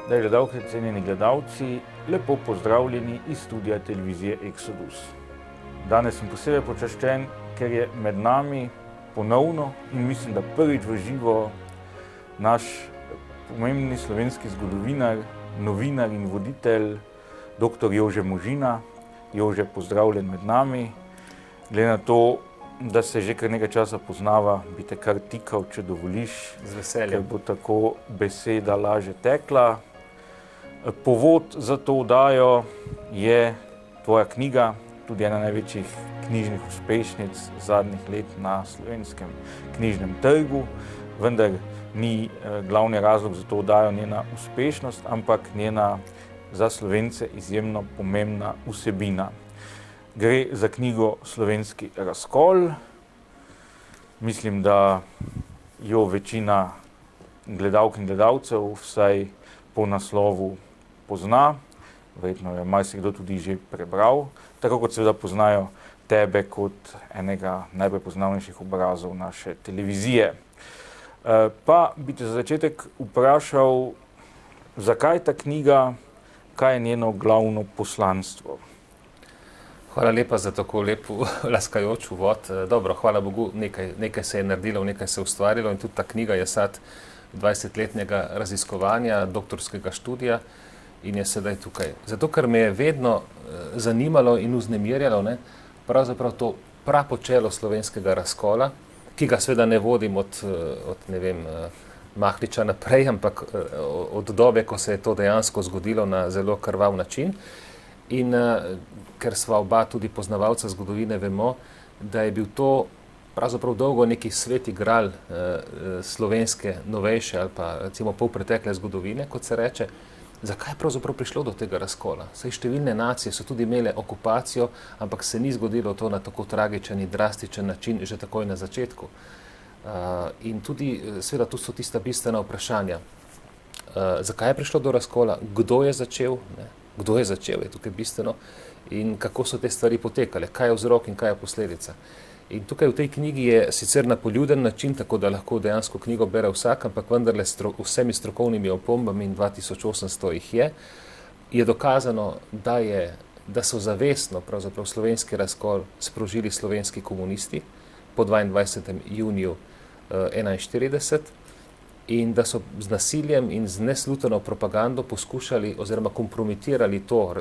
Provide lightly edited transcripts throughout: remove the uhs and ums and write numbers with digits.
Gledalke, cenjeni gledalci, lepo pozdravljeni iz studia televizije Exodus. Danes sem posebej počaščen, ker je med nami ponovno in mislim, da prvič v živo naš pomembni slovenski zgodovinar, novinar in voditelj dr. Jože Možina. Jože, pozdravljen med nami. Glede na to, da se že kar nekaj časa poznava, bi te kar tikal, če dovoliš. Z veseljem. Ker bo tako beseda lažje tekla. Povod za to oddajo je tvoja knjiga, tudi ena največjih knjižnih uspešnic zadnjih let na slovenskem knjižnem trgu, vendar ni glavni razlog za to oddajo njena uspešnost, ampak njena za Slovence izjemno pomembna vsebina. Gre za knjigo Slovenski razkol. Mislim, da jo večina gledalk in gledalcev vsaj po naslovu pozna. Verjetno je marsikdo tudi že prebral, tako kot seveda poznajo tebe kot enega najprepoznavnejših obrazov naše televizije. Pa bi te za začetek vprašal, zakaj ta knjiga, kaj je njeno glavno poslanstvo? Hvala lepa za tako lep laskajoč uvod. Dobro, hvala Bogu, nekaj se je naredilo, nekaj se je ustvarilo in tudi ta knjiga je sad 20-letnega raziskovanja, doktorskega študija in je sedaj tukaj. Zato, ker me je vedno zanimalo in vznemirjalo, pravzaprav to prapočelo slovenskega razkola, ki ga seveda ne vodim od Mahniča naprej, ampak od dobe, ko se je to dejansko zgodilo na zelo krvav način. In ker sva oba tudi poznavalca zgodovine, vemo, da je bil to pravzaprav dolgo neki sveti gral slovenske novejše ali pa recimo polpretekle zgodovine, kot se reče. Zakaj je pravzaprav prišlo do tega razkola? Saj številne nacije so tudi imele okupacijo, ampak se ni zgodilo to na tako tragičen in drastičen način že takoj na začetku. In tudi, seveda, tu so tista bistvena vprašanja. Zakaj je prišlo do razkola? Kdo je začel? Kdo je začel, je tukaj bistveno. In kako so te stvari potekale? Kaj je vzrok in kaj je posledica? In tukaj v tej knjigi je sicer na poljuden način, tako da lahko dejansko knjigo bere vsak, ampak vendarle vsemi strokovnimi opombami, in 2800 jih je dokazano, da so zavestno pravzaprav slovenski razkol sprožili slovenski komunisti po 22. juniju 1941 in da so z nasiljem in z nesluteno propagando poskušali oziroma kompromitirali to,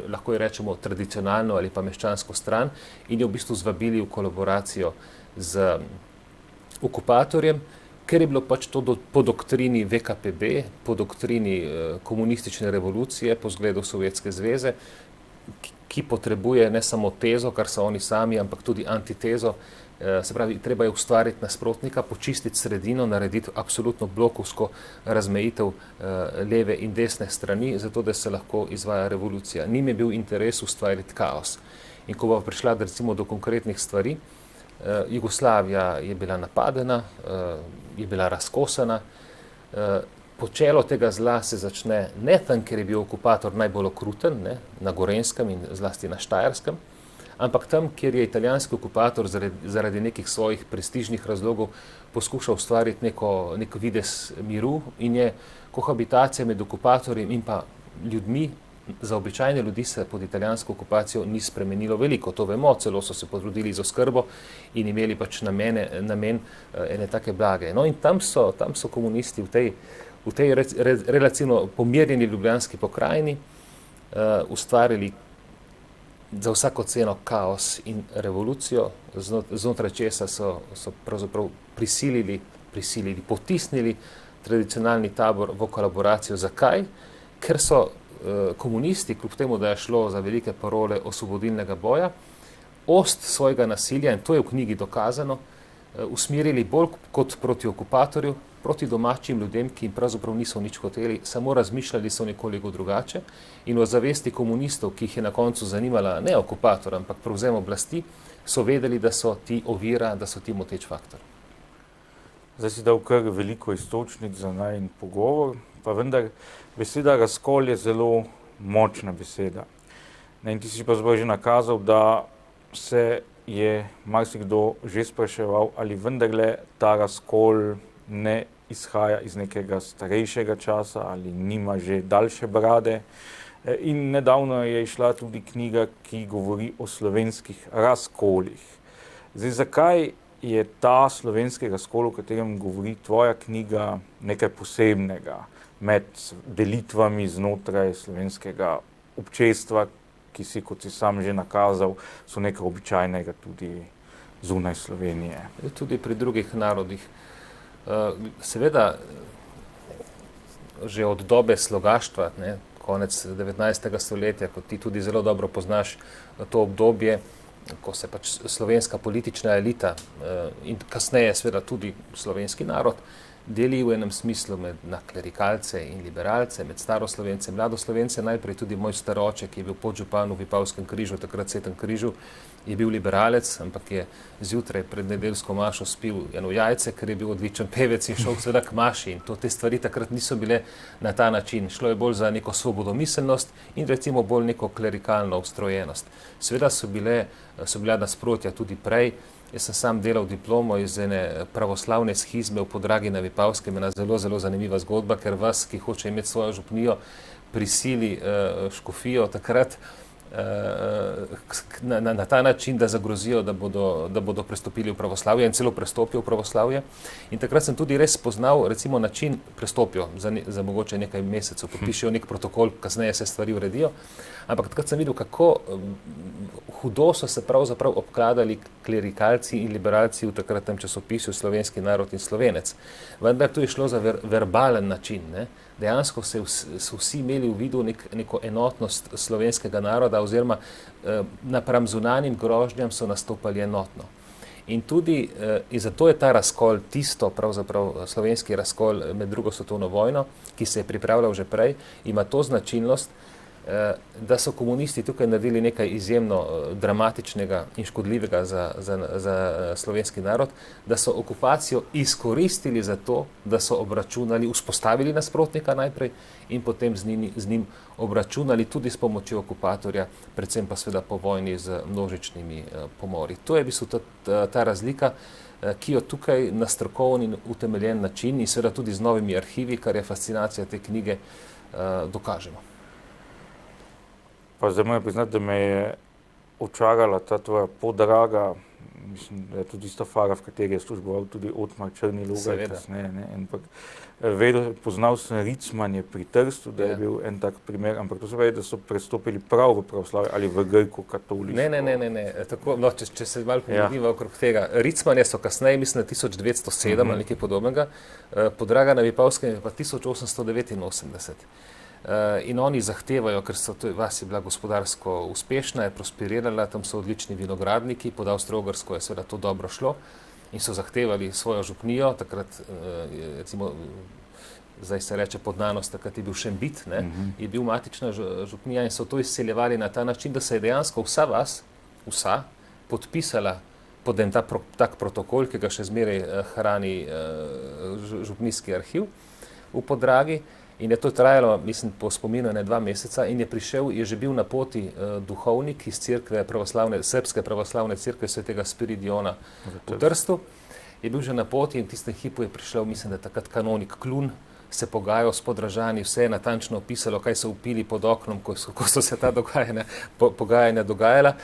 lahko rečemo, tradicionalno ali pa meščansko stran in jo v bistvu zvabili v kolaboracijo z okupatorjem, ker je bilo pač to po doktrini VKPB, po doktrini komunistične revolucije, po zgledu Sovjetske zveze, ki potrebuje ne samo tezo, kar so oni sami, ampak tudi antitezo. Se pravi, treba je ustvariti nasprotnika, počistiti sredino, narediti absolutno blokovsko razmejitev leve in desne strani, zato da se lahko izvaja revolucija. Njim je bil interes ustvariti kaos. In ko bo prišla recimo do konkretnih stvari, Jugoslavija je bila napadena, je bila razkosana, počelo tega zla se začne ne tam, ker je bil okupator najbolj okruten, na Gorenjskem in zlasti na Štajerskem, ampak tam, kjer je italijanski okupator zaradi nekih svojih prestižnih razlogov poskušal ustvariti nek videz miru in je kohabitacija med okupatorjem in pa ljudmi, za običajne ljudi se pod italijansko okupacijo ni spremenilo veliko. To vemo, celo so se potrudili z oskrbo in imeli pač namen ene take blage. No in tam so komunisti v tej relativno pomirjeni ljubljanski pokrajini ustvarili za vsako ceno kaos in revolucijo, znotraj česa so pravzaprav prisilili, potisnili tradicionalni tabor v kolaboracijo. Zakaj? Ker so komunisti, kljub temu, da je šlo za velike parole osvobodilnega boja, ost svojega nasilja, in to je v knjigi dokazano, usmerili bolj kot proti okupatorju, proti domačim ljudem, ki jim pravzaprav niso nič hoteli, samo razmišljali so nekoliko drugače in v zavesti komunistov, ki jih je na koncu zanimala ne okupator, ampak prevzem oblasti, so vedeli, da so ti ovira, da so ti moteč faktor. Zdaj si dal kar veliko iztočnic za najin pogovor, pa vendar beseda razkol je zelo močna beseda. In ti si pa že nakazal, da se je marsikdo že spraševal, ali vendarle ta razkol ne izhaja iz nekega starejšega časa ali nima že daljše brade. In nedavno je išla tudi knjiga, ki govori o slovenskih razkolih. Zdaj, zakaj je ta slovenski razkol, o katerem govori tvoja knjiga, nekaj posebnega med delitvami znotraj slovenskega občestva, ki si, kot si sam že nakazal, so nekaj običajnega tudi zunaj Slovenije? Tudi pri drugih narodih. Seveda, že od dobe slogaštva, konec 19. stoletja, ko ti tudi zelo dobro poznaš to obdobje, ko se pač slovenska politična elita in kasneje seveda tudi slovenski narod deli v enem smislu na klerikalce in liberalce, med staroslovence, mladoslovence. Najprej tudi moj staroče, ki je bil podžupan v Vipavskem križu, takrat Svetem križu, je bil liberalec, ampak je zjutraj pred nedeljsko mašo spil eno jajce, ker je bil odličen pevec in šel seveda k maši. In te stvari takrat niso bile na ta način. Šlo je bolj za neko svobodomiselnost in recimo bolj neko klerikalno ustrojenost. Seveda so bila nasprotja tudi prej. Jaz sem sam delal diplomo iz ene pravoslavne shizme v Podragi na Vipavskem, ena zelo, zelo zanimiva zgodba, ker vas, ki hoče imeti svojo župnijo, prisili škofijo takrat na ta način, da zagrozijo, da bodo prestopili v pravoslavje in celo prestopijo v pravoslavje. In takrat sem tudi res spoznal, recimo, način prestopijo za mogoče nekaj mesecev, podpišijo nek protokol, kasneje se stvari uredijo. Ampak takrat sem videl, kako hudo so se pravzaprav obkladali klerikalci in liberalci v takratnem časopisu Slovenski narod in Slovenec. Vendar tu je šlo za verbalen način, ne? Dejansko so vsi imeli v vidu neko enotnost slovenskega naroda oziroma napram zunanjim grožnjam so nastopali enotno. In tudi in zato je ta razkol, tisto pravzaprav slovenski razkol med drugo svetovno vojno, ki se je pripravljal že prej, ima to značilnost, da so komunisti tukaj naredili nekaj izjemno dramatičnega in škodljivega za slovenski narod, da so okupacijo izkoristili za to, da so obračunali, vzpostavili nasprotnika najprej in potem z njim obračunali tudi s pomočjo okupatorja, predvsem pa seveda po vojni z množičnimi pomori. To je v bistvu ta razlika, ki jo tukaj na strokovni in utemeljen način in seveda tudi z novimi arhivi, kar je fascinacija te knjige, dokažemo. Pa zdaj moram priznati, da me je očarala ta tvoja Podraga, mislim, da je tudi ista fara, v kateri je služboval tudi Otmar Črni-Logaj kasneje, ampak poznal sem Ricmanje pri Trstu, da je bil en tak primer, ampak to se pravi, da so prestopili prav v pravoslavje ali v grko-katoliško. Ne. Tako, no, če se malo pomeniva okrog tega. Ricmanje so kasneje, mislim, na 1907 ali nekaj podobnega, Podraga na Vipavskem je pa 1889. In oni zahtevajo, ker vas je bila gospodarsko uspešna, je prosperirala, tam so odlični vinogradniki, pod Avstro-Ogrsko je seveda to dobro šlo in so zahtevali svojo župnijo, takrat recimo, zdaj se reče Podnanost, takrat je bil Šembit, je bil matična župnija in so to izseljevali na ta način, da se je dejansko vsa podpisala pod en tak protokol, ki ga še zmeraj hrani župnijski arhiv v Podragi. In je to trajalo, mislim, po spominu 2 meseca in je že bil na poti duhovnik iz Srpske pravoslavne cerkve svetega Spiridiona v Trstu. Je bil že na poti in v tistem hipu je prišel, mislim, da takrat kanonik Klun, se pogajal s Podražani, vse je natančno opisalo, kaj so vpili pod oknom, ko so se ta pogajanja dogajala.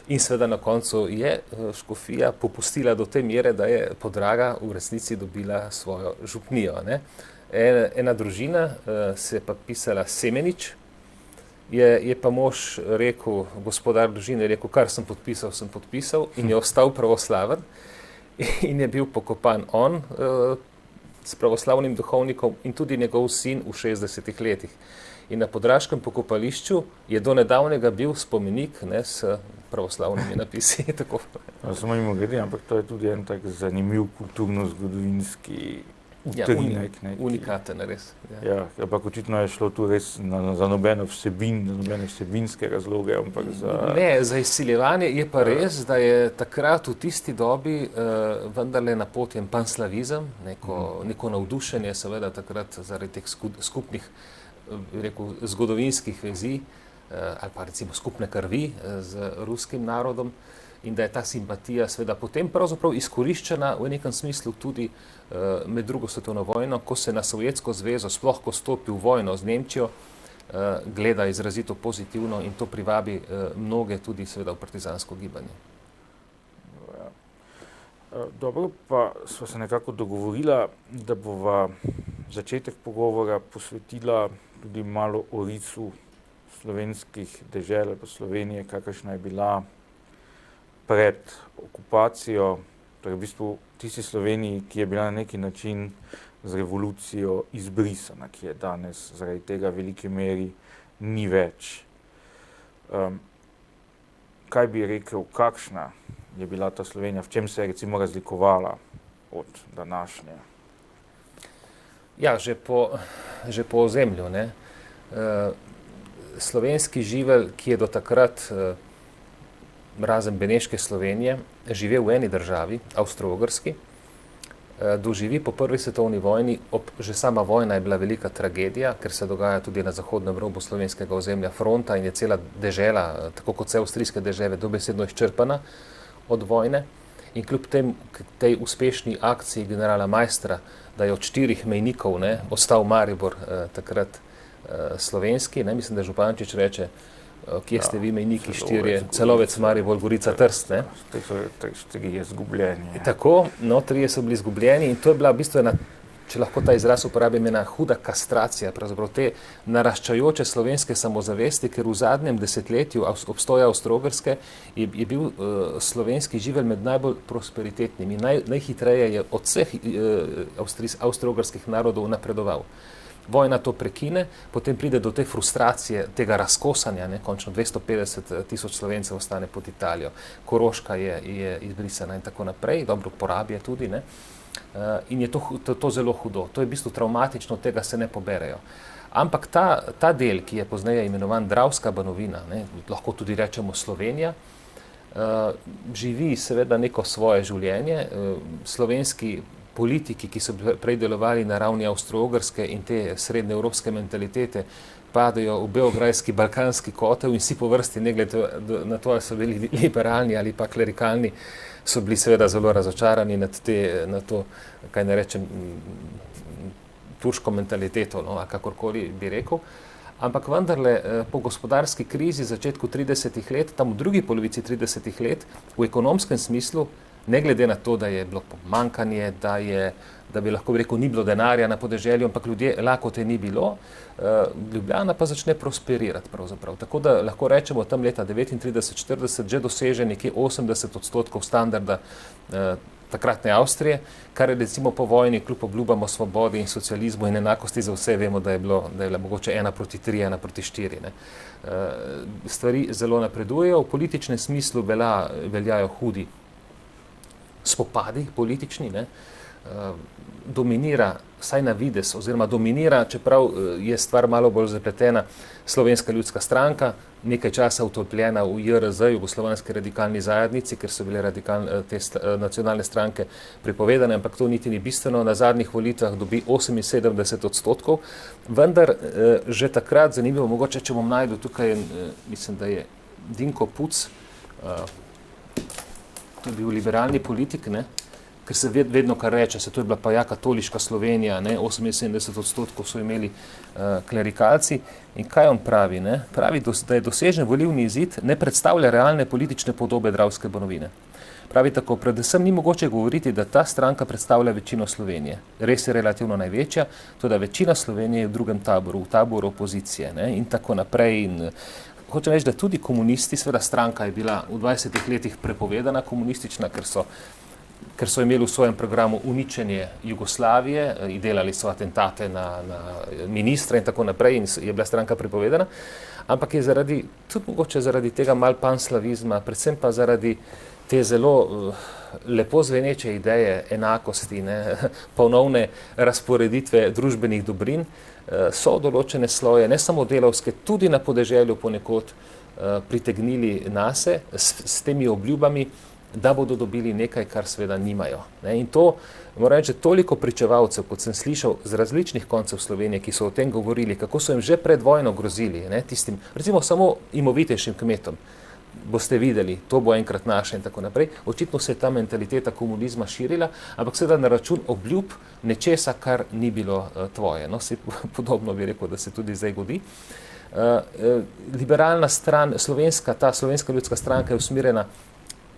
In seveda na koncu je škofija popustila do te mere, da je Podraga v resnici dobila svojo župnijo, ne. Ena družina se je pa pisala Semenič, je pa mož rekel, gospodar družine je rekel, kar sem podpisal in je ostal pravoslaven in je bil pokopan on s pravoslavnim duhovnikom in tudi njegov sin v 60 letih. In na podraškem pokopališču je do nedavnega bil spomenik s pravoslavnimi napisi. Samo mimogrede, ampak to je tudi en tak zanimiv kulturno-zgodovinski utrinek. Unikaten, res. Ja, ampak očitno je šlo tu res za nobene vsebinske razloge, ampak za... Ne, za izsiljevanje je pa res, da je takrat v tisti dobi vendarle napoten panslavizem, neko navdušenje seveda takrat zaradi teh skupnih, rekel, zgodovinskih vezi ali pa recimo skupne krvi z ruskim narodom. in da je ta simpatija seveda potem pravzaprav izkoriščena v nekem smislu tudi med drugo svetovno vojno, ko se na Sovjetsko zvezo, sploh ko stopi v vojno z Nemčijo, gleda izrazito pozitivno in to privabi mnoge tudi seveda v partizansko gibanje. Dobro, pa sva se nekako dogovorila, da bova začetek pogovora posvetila tudi malo orisu slovenskih dežel pa Slovenije, kakršna je bila pred okupacijo, torej v bistvu tisti Sloveniji, ki je bila na neki način z revolucijo izbrisana, ki je danes zaradi tega v veliki meri ni več. Kaj bi rekel, kakšna je bila ta Slovenija, v čem se je recimo razlikovala od današnje? Ja, že po ozemlju, ne. Slovenski živelj, ki je do takrat, razen Beneške Slovenije, živel v eni državi, Avstro-Ogrski, doživi po prvi svetovni vojni, že sama vojna je bila velika tragedija, ker se dogaja tudi na zahodnem robu slovenskega ozemlja fronta in je cela dežela, tako kot vse avstrijske dežele, dobesedno izčrpana od vojne. In kljub tej uspešni akciji generala Maistra, da je od 4 mejnikov ostal Maribor takrat slovenski, mislim, da Župančič reče, kje ste vi mejniki 4, Celovec, Maribor, Gorica, Trst. Tri je zgubljeni. Tako, 3 so bili izgubljeni in to je bila v bistvu ena, če lahko ta izraz uporabim, ena huda kastracija, pravzaprav te naraščajoče slovenske samozavesti, ker v zadnjem desetletju obstoja Avstro-Ogrske je bil slovenski živelj med najbolj prosperitetnimi, najhitreje je od vseh avstro-ogrskih narodov napredoval. Vojna to prekine, potem pride do te frustracije, tega razkosanja, končno 250 tisoč Slovencev ostane pod Italijo, Koroška je izbrisana in tako naprej, dobro Porabje tudi, in je to zelo hudo. To je v bistvu travmatično, tega se ne poberejo. Ampak ta del, ki je pozneje imenovan Dravska banovina, lahko tudi rečemo Slovenija, živi seveda neko svoje življenje. Slovenski politiki, ki so prej delovali na ravni Avstro-Ogrske in te srednjeevropske mentalitete, padajo v beograjski balkanski kotel in vsi po vrsti, ne glede na to, ali so bili liberalni ali pa klerikalni, so bili seveda zelo razočarani na to, kaj ne rečem, turško mentaliteto, a kakorkoli bi rekel. Ampak vendarle po gospodarski krizi začetku 30-ih let, tam v drugi polovici 30-ih let, v ekonomskem smislu, ne glede na to, da je bilo pomanjkanje, da bi lahko rekel, ni bilo denarja na podeželju, ampak ljudje lakote ni bilo, Ljubljana pa začne prosperirati pravzaprav. Tako da lahko rečemo tam leta 39-40 že doseže nekje 80% standarda takratne Avstrije, kar je recimo po vojni, kljub obljubam o svobodi in socializmu in enakosti za vse, vemo, da je bila mogoče 1:3, 1:4. Stvari zelo napredujejo, v političnem smislu veljajo hudi spopadi politični, dominira, vsaj na vides, oziroma dominira, čeprav je stvar malo bolj zapletena, Slovenska ljudska stranka, nekaj časa utopljena v JRZ, Jugoslovanski radikalni zajednici, ker so bile te nacionalne stranke prepovedane, ampak to niti ni bistveno, na zadnjih volitvah dobi 78%, vendar že takrat, zanimivo, mogoče, če bom najdel tukaj, mislim, da je Dinko Puc, to je bil liberalni politik, ker se vedno kar reče, to je bila pa ja katoliška Slovenija, 78% so imeli klerikalci. In kaj on pravi? Pravi, da je dosežen volilni izid ne predstavlja realne politične podobe Dravske banovine. Pravi tako, predvsem ni mogoče govoriti, da ta stranka predstavlja večino Slovenije. Res je relativno največja, toda večina Slovenije je v drugem taboru, v taboru opozicije, in tako naprej. In hočem reči, da tudi komunisti, seveda stranka je bila v 20 letih prepovedana komunistična, ker so imeli v svojem programu uničenje Jugoslavije, delali so atentate na ministra in tako naprej in je bila stranka prepovedana, ampak je tudi mogoče zaradi tega mal panslavizma, predvsem pa zaradi te zelo lepo zveneče ideje enakosti, ponovne razporeditve družbenih dobrin, so določene sloje, ne samo delavske, tudi na podeželju ponekod pritegnili nase s temi obljubami, da bodo dobili nekaj, kar seveda nimajo. In to, moram reči, toliko pričevalcev, kot sem slišal z različnih koncev Slovenije, ki so o tem govorili, kako so jim že pred vojno grozili, tistim, recimo samo imovitejšim kmetom. boste videli, to bo enkrat naše in tako naprej. Očitno se je ta mentaliteta komunizma širila, ampak seveda na račun obljub nečesa, kar ni bilo tvoje. No, podobno bi rekel, da se tudi zdaj godi. Liberalna stran, ta slovenska ljudska stranka je usmerjena,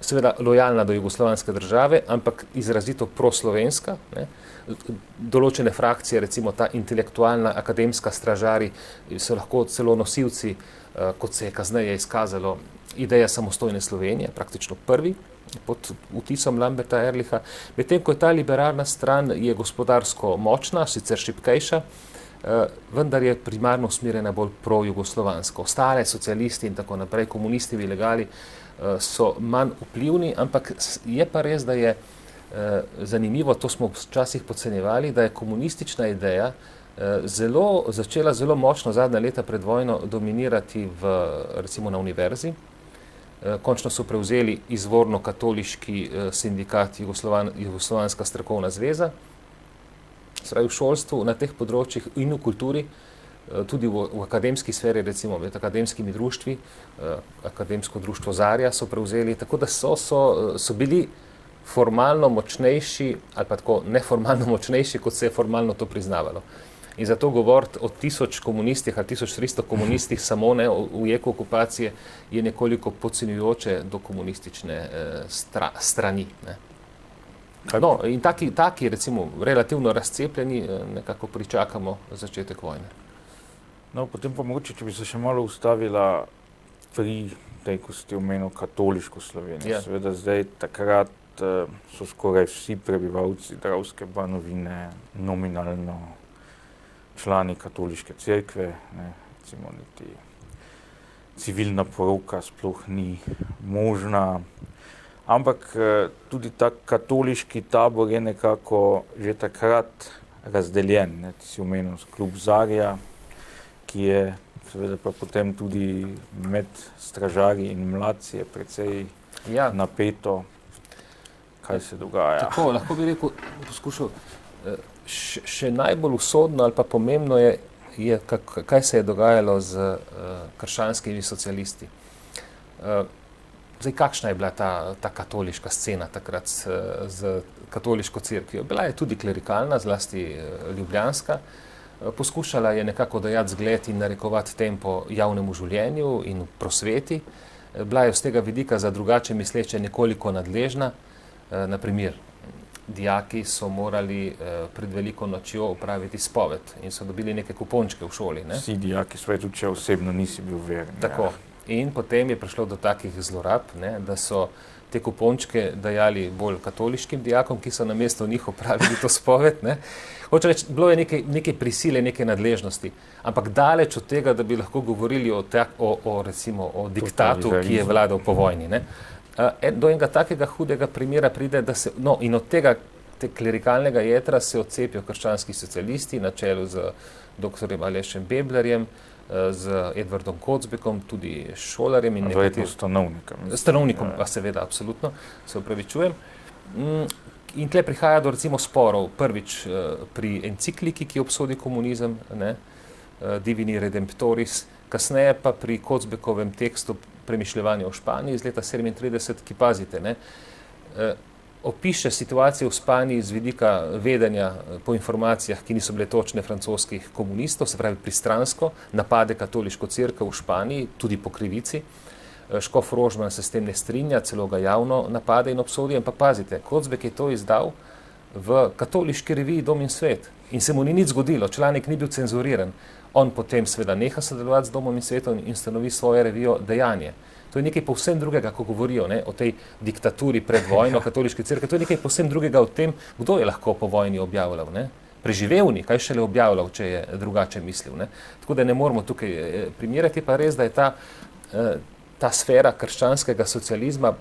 seveda lojalna do jugoslovanske države, ampak izrazito proslovenska. Ne. Določene frakcije, recimo ta intelektualna, akademska stražari, so lahko celo nosilci, kot se je kasneje izkazalo, ideja samostojne Slovenije, praktično prvi, pod vtisom Lamberta Ehrlicha. Medtem ko je ta liberalna stran je gospodarsko močna, sicer šibkejša, vendar je primarno usmerjena bolj pro-jugoslovansko. Ostale socialisti in tako naprej, komunisti v ilegali, so manj vplivni, ampak je pa res, da je zanimivo, to smo včasih podcenjevali, da je komunistična ideja začela zelo močno zadnja leta pred vojno dominirati recimo na univerzi. Končno so prevzeli izvorno katoliški sindikat Jugoslovanska strokovna zveza. V šolstvu, na teh področjih in v kulturi, tudi v akademski sferi, recimo med akademskimi društvi, akademsko društvo Zarja so prevzeli, tako da so bili formalno močnejši ali pa tako neformalno močnejši, kot se je formalno to priznavalo. In zato govoriti o 1000 komunistih ali 1300 komunistih samo ne v jeku okupacije je nekoliko podcenjujoče do komunistične strani. Ne. No, in taki recimo relativno razcepljeni nekako pričakamo začetek vojne. No, potem pa mogoče, če bi se še malo ustavila pri tej, ko ste omenil katoliško Slovenijo. Ja. Seveda zdaj takrat so skoraj vsi prebivalci Dravske Banovine nominalno člani katoliške cerkve, ne, recimo niti civilna poroka sploh ni možna. Ampak tudi ta katoliški tabor je nekako že takrat razdeljen. Ne. Ti si omenil klub Zarja, ki je seveda pa potem tudi med stražarji in mladci je precej napeto, kaj se dogaja. Tako, lahko bi rekel, poskušal, še najbolj usodno ali pa pomembno je kaj se je dogajalo z krščanskimi socialisti. Zdaj, kakšna je bila ta katoliška scena takrat z katoliško cerkvijo? Bila je tudi klerikalna, zlasti ljubljanska. Poskušala je nekako dajati zgled in narekovati tempo javnemu življenju in prosveti. Bila je z tega vidika za drugače misleče nekoliko nadležna. Naprimer, dijaki so morali pred veliko nočjo opraviti spoved in so dobili neke kupončke v šoli. Ne? Vsi dijaki, tudi če osebno nisi bil veren. Tako. In potem je prišlo do takih zlorab, ne, da so te kupončke dajali bolj katoliškim dijakom, ki so namesto njih opravili to spoved. Ne. Hoče reči, bilo je neke prisile, neke nadležnosti, ampak daleč od tega, da bi lahko govorili recimo o diktatu, ki je vladal po vojni. Ne. Do enega takega hudega primera pride, da se, no, in od tega klerikalnega jedra se odcepijo krščanski socialisti na čelu z doktorjem Alešem Beblerjem, z Edvardom Kocbekom, tudi Šolarjem in nekaterim stanovnikom, seveda, absolutno, se opravičujem. In tle prihaja do recimo sporov, prvič pri encikliki, ki obsodi komunizem, ne, Divini Redemptoris, kasneje pa pri Kocbekovem tekstu Premišljevanje o Španiji iz leta 1937, ki pazite, ne, opiše situacijo v Španiji z vidika vedenja po informacijah, ki niso bile točne francoskih komunistov, se pravi pristransko, napade katoliško cerkev v Španiji, tudi po krivici. Škof Rožman se s tem ne strinja, celo ga javno napade in obsodi, ampak pazite, Kocbek je to izdal v katoliški reviji Dom in svet in se mu ni nič zgodilo, članek ni bil cenzuriran. On potem seveda neha sodelovati z Domom in svetom in ustanovi svojo revijo Dejanje. To je nekaj povsem drugega, ko govorijo, ne, o tej diktaturi pred vojno katoliške cerkve. To je nekaj povsem drugega o tem, kdo je lahko po vojni objavljal. Ne. Preživevni, kaj šele objavljal, če je drugače mislil. Ne. Tako da ne moramo tukaj primerjati, pa res, da je ta sfera krščanskega socializma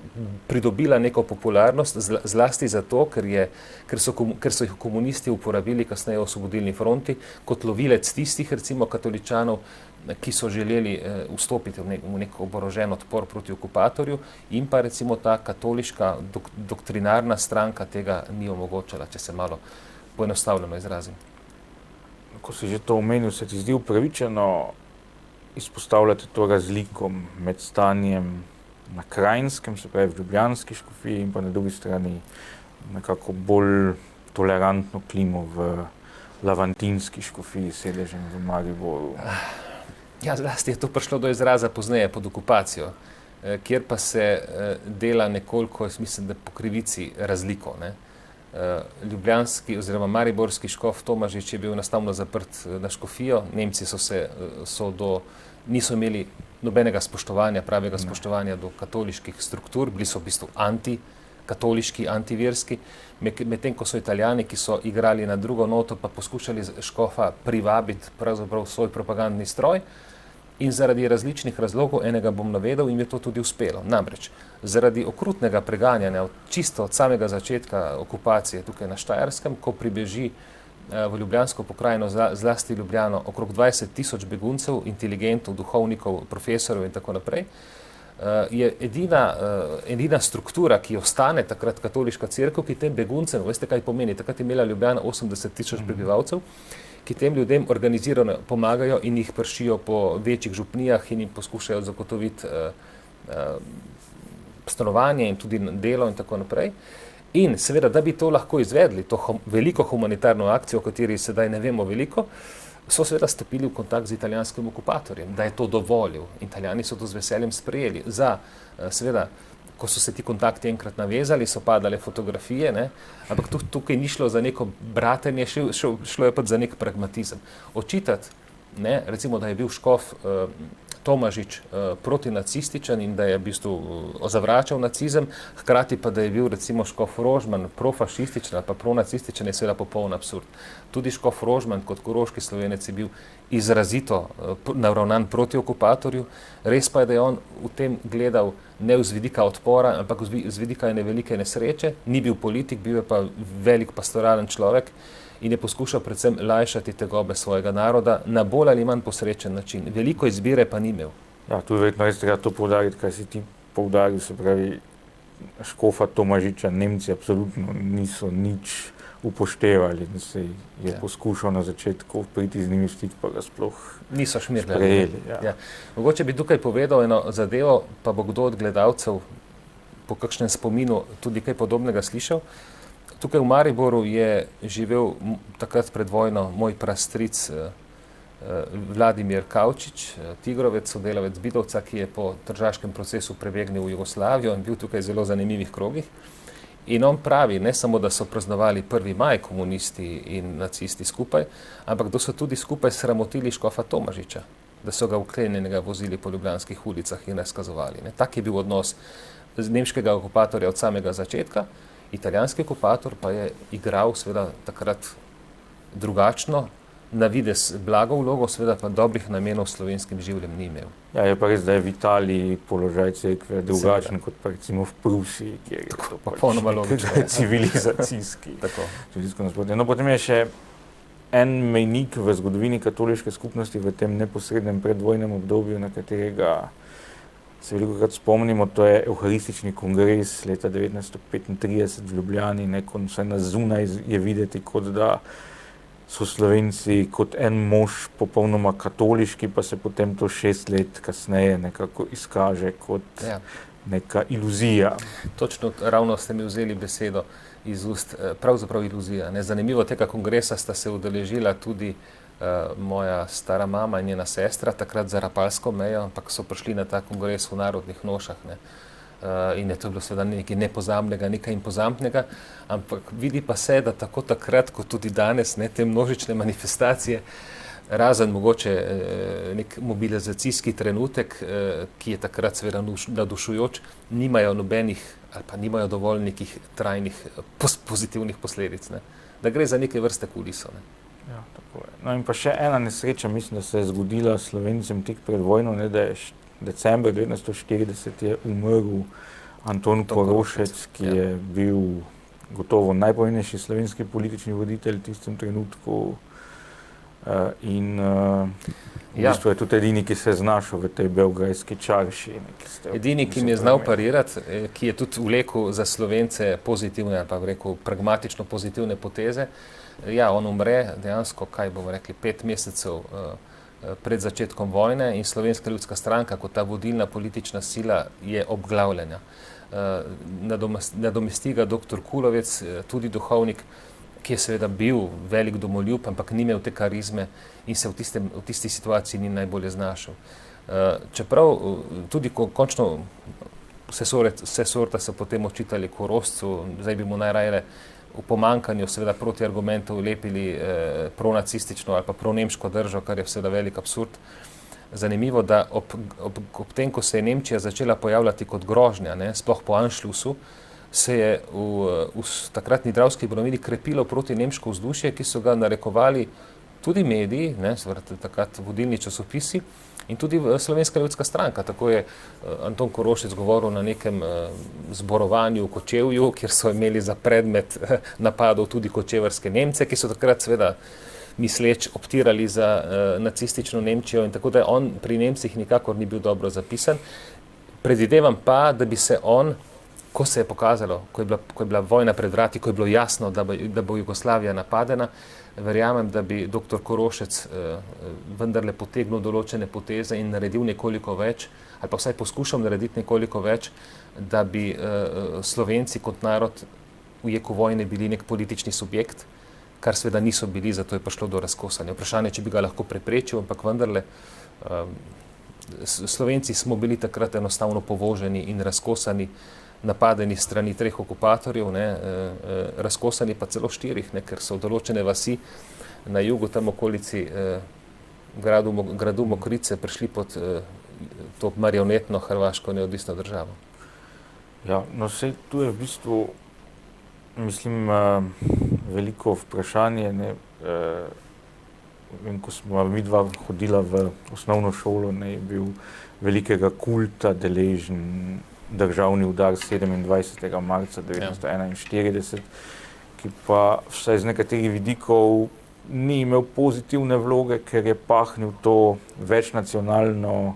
pridobila neko popularnost, zlasti zato, ker so jih komunisti uporabili kasneje v Osvobodilni fronti kot lovilec tistih, recimo katoličanov, ki so želeli vstopiti v nek oborožen odpor proti okupatorju, in pa recimo ta katoliška doktrinarna stranka tega ni omogočala, če se malo poenostavljeno izrazim. Ko si že to omenil, se ti zdi upravičeno izpostavljati to razliko med stanjem na Krajnskem, se pravi v ljubljanski škofiji, in pa na drugi strani nekako bolj tolerantno klimo v lavantinski škofiji s sedežem v Mariboru. Ja, zlasti je to prišlo do izraza pozneje pod okupacijo, kjer pa se dela nekoliko, jaz mislim, da po krivici razliko, ne. Ljubljanski oziroma mariborski škof Tomažič je bil enostavno zaprt na škofijo. Nemci niso imeli nobenega spoštovanja, pravega spoštovanja do katoliških struktur, bili so v bistvu antikatoliški, antiverski, medtem ko so Italijani, ki so igrali na drugo noto, pa poskušali škofa privabiti pravzaprav svoj propagandni stroj. In zaradi različnih razlogov, enega bom navedel, jim je to tudi uspelo. Namreč, zaradi okrutnega preganjanja čisto od samega začetka okupacije tukaj na Štajerskem, ko pribeži v Ljubljansko pokrajino, zlasti Ljubljano, okrog 20,000 beguncev, inteligentov, duhovnikov, profesorjev in tako naprej, je edina struktura, ki ostane takrat katoliška cerkev, ki tem beguncem, veste kaj pomeni, takrat je imela Ljubljana 80,000 prebivalcev, ki tem ljudem organizirano pomagajo in jih pršijo po večjih župnijah in jim poskušajo zagotoviti stanovanje in tudi delo in tako naprej. In seveda, da bi to lahko izvedli, to veliko humanitarno akcijo, o kateri sedaj ne vemo veliko, so seveda stopili v kontakt z italijanskim okupatorjem, da je to dovolil. Italijani so to z veseljem sprejeli. Seveda, ko so se ti kontakti enkrat navezali, so padale fotografije, ne? Ampak tukaj ni šlo za neko bratenje, šlo je pa za nek pragmatizem. Očitati, ne, recimo, da je bil škof Tomažič protinacističen in da je v bistvu zavračal nacizem, hkrati pa, da je bil recimo škof Rožman profašističen ali pa pronacističen, je seveda popoln absurd. Tudi škof Rožman kot koroški Slovenec je bil izrazito naravnan proti okupatorju, res pa je, da je on v tem gledal ne z vidika odpora, ampak z vidika ene velike nesreče, ni bil politik, bil je pa velik pastoralen človek in je poskušal predvsem lajšati tegobe svojega naroda na bolj ali manj posrečen način. Veliko izbire pa ni imel. Ja, tu verjetno res treba to poudariti, kaj si ti poudaril, se pravi, škofa Tomažiča Nemci absolutno niso nič upoštevali, da se je poskušal na začetku priti z njimi stik, pa ga sploh niso sprejeli. Ja. Mogoče bi tukaj povedal eno zadevo, pa bo kdo od gledalcev po kakšnem spominu tudi kaj podobnega slišal. Tukaj v Mariboru je živel takrat pred vojno moj prastric Vladimir Kavčič, Tigrovec, sodelavec Bidovca, ki je po tržaškem procesu prebegnil v Jugoslavijo in bil tukaj v zelo zanimivih krogih. In on pravi, ne samo, da so praznovali 1. maj komunisti in nacisti skupaj, ampak da so tudi skupaj sramotili škofa Tomažiča, da so ga uklenjenega vozili po ljubljanskih ulicah in razkazovali. Tak je bil odnos nemškega okupatorja od samega začetka. Italijanski okupator pa je igral seveda takrat drugačno, na videz blago vlogo, seveda pa dobrih namenov slovenskim življem ni imel. Ja, je pa res, da je v Italiji položaj cerkve drugačen kot pa recimo v Prusiji, kjer je to pač civilizacijski. No, potem je še en mejnik v zgodovini katoliške skupnosti v tem neposrednem predvojnem obdobju, na katerega se velikokrat spomnimo, to je Evharistični kongres leta 1935 v Ljubljani, vse na zunaj je videti, kot da so Slovenci kot en mož popolnoma katoliški, pa se potem to 6 let kasneje nekako izkaže kot neka iluzija. Točno, ravno ste mi vzeli besedo iz ust, pravzaprav iluzija. Zanimivo, tega kongresa sta se udeležila tudi moja stara mama in njena sestra, takrat za Rapalsko mejo, ampak so prišli na ta kongres v narodnih nošah. In je to bilo seveda nekaj nepozabnega, nekaj impozantnega, ampak vidi pa se, da tako takrat, kot tudi danes, te množične manifestacije, razen mogoče nek mobilizacijski trenutek, ki je takrat seveda navdušujoč, nimajo nobenih ali pa nimajo dovolj nekih trajnih pozitivnih posledic. Da gre za neke vrste kuliso. Ja, tako je. No in pa še ena nesreča, mislim, da se je zgodila Slovencem tik pred vojno, da je decembra 1940 je umrl Anton Korošec, ki je bil gotovo najpomembnejši slovenski politični voditelj v tistem trenutku in v bistvu je tudi edini, ki se je znašel v tej beograjski čarši. Edini, ki mi je znal parirati, ki je tudi vlekel za Slovence pozitivne, ali pa rekel pragmatično pozitivne poteze. Ja, on umre dejansko, kaj bomo rekli, 5 mesecev pred začetkom vojne in Slovenska ljudska stranka kot ta vodilna politična sila je obglavljena. Nadomesti ga dr. Kulovec, tudi duhovnik, ki je seveda bil velik domoljub, ampak ni imel te karizme in se v tisti situaciji ni najbolje znašel. Čeprav tudi končno vse sorta so potem očitali Korošcu, zdaj bi mu najraje v pomankanju seveda proti argumentov lepili pronacistično ali pa pronemško držo, kar je seveda velik absurd. Zanimivo, da ob tem, ko se je Nemčija začela pojavljati kot grožnja, sploh po Anšlusu, se je v takratni Dravski Bromidi krepilo proti nemško vzdušje, ki so ga narekovali tudi mediji, takrat vodilni časopisi in tudi Slovenska ljudska stranka. Tako je Anton Korošec govoril na nekem zborovanju v Kočevju, kjer so imeli za predmet napadov tudi kočevrske Nemce, ki so takrat seveda misleč optirali za nacistično Nemčijo in tako da on pri Nemcih nikakor ni bil dobro zapisan. Predvidevam pa, da bi se on, ko se je pokazalo, ko je bila vojna pred vrati, ko je bilo jasno, da bo Jugoslavija napadena, verjamem, da bi dr. Korošec vendarle potegnil določene poteze in naredil nekoliko več, ali pa vsaj poskušal narediti nekoliko več, da bi Slovenci kot narod v jeku vojne bili nek politični subjekt, kar seveda niso bili, zato je prišlo do razkosanja. Vprašanje, če bi ga lahko preprečil, ampak vendarle Slovenci smo bili takrat enostavno povoženi in razkosani, napadeni strani 3 okupatorjev, razkosani pa celo 4, ker so določene vasi na jugu, tam okolici gradu Mokrice prišli pod to marionetno hrvaško neodvisno državo. Ja, no vse tu je v bistvu, mislim, veliko vprašanje. Ko smo midva hodila v osnovno šolo, je bil velikega kulta deležen državni udar 27. marca 1941, ki pa vsaj z nekaterih vidikov ni imel pozitivne vloge, ker je pahnil to večnacionalno,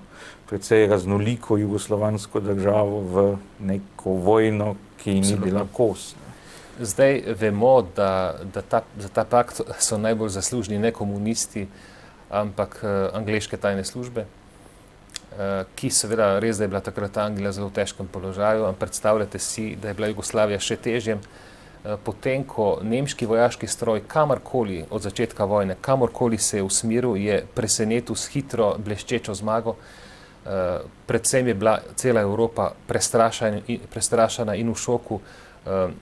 precej raznoliko jugoslovansko državo v neko vojno, ki ni bila kos. Zdaj vemo, da za ta pakt so najbolj zaslužni ne komunisti, ampak angleške tajne službe, ki seveda res, da je bila takrat Anglija zelo v težkem položaju, ampak predstavljate si, da je bila Jugoslavija še težje, potem ko nemški vojaški stroj kamorkoli od začetka vojne, kamorkoli se je usmeril, je presenetil s hitro bleščečo zmago. Predvsem je bila cela Evropa prestrašena in v šoku,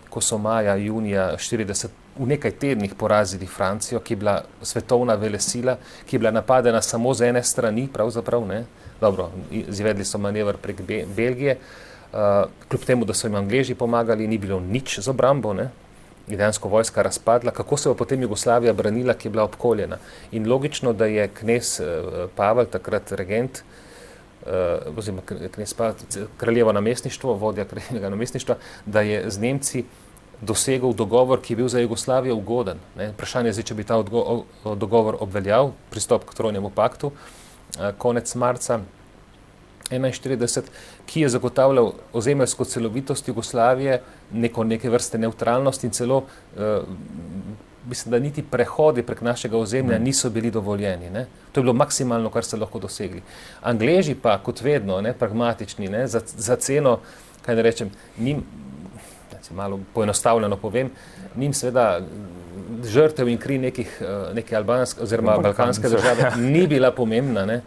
ko so maja, junija 40 v nekaj tednih porazili Francijo, ki je bila svetovna velesila, ki je bila napadena samo z ene strani, pravzaprav, dobro, izvedli so manever prek Belgije, kljub temu, da so jim Angleži pomagali, ni bilo nič z obrambo, je dejansko vojska razpadla. Kako se bo potem Jugoslavija branila, ki je bila obkoljena? In logično, da je knez Pavel, takrat regent, oziroma knez Pavel, kraljevo namestništvo, vodja kraljevega namestništva, da je z Nemci dosegel dogovor, ki je bil za Jugoslavijo ugoden. Vprašanje je, če bi ta dogovor obveljal, pristop k trojnemu paktu, konec marca 1941, ki je zagotavljal ozemeljsko celovitost Jugoslavije, neke vrste nevtralnost in celo, mislim, da niti prehodi prek našega ozemlja niso bili dovoljeni. To je bilo maksimalno, kar so lahko dosegli. Angleži pa, kot vedno, pragmatični, za ceno, kaj ne rečem, njim, malo poenostavljeno povem, njim seveda žrtev in kri neke albanske oziroma balkanske države ni bila pomembna,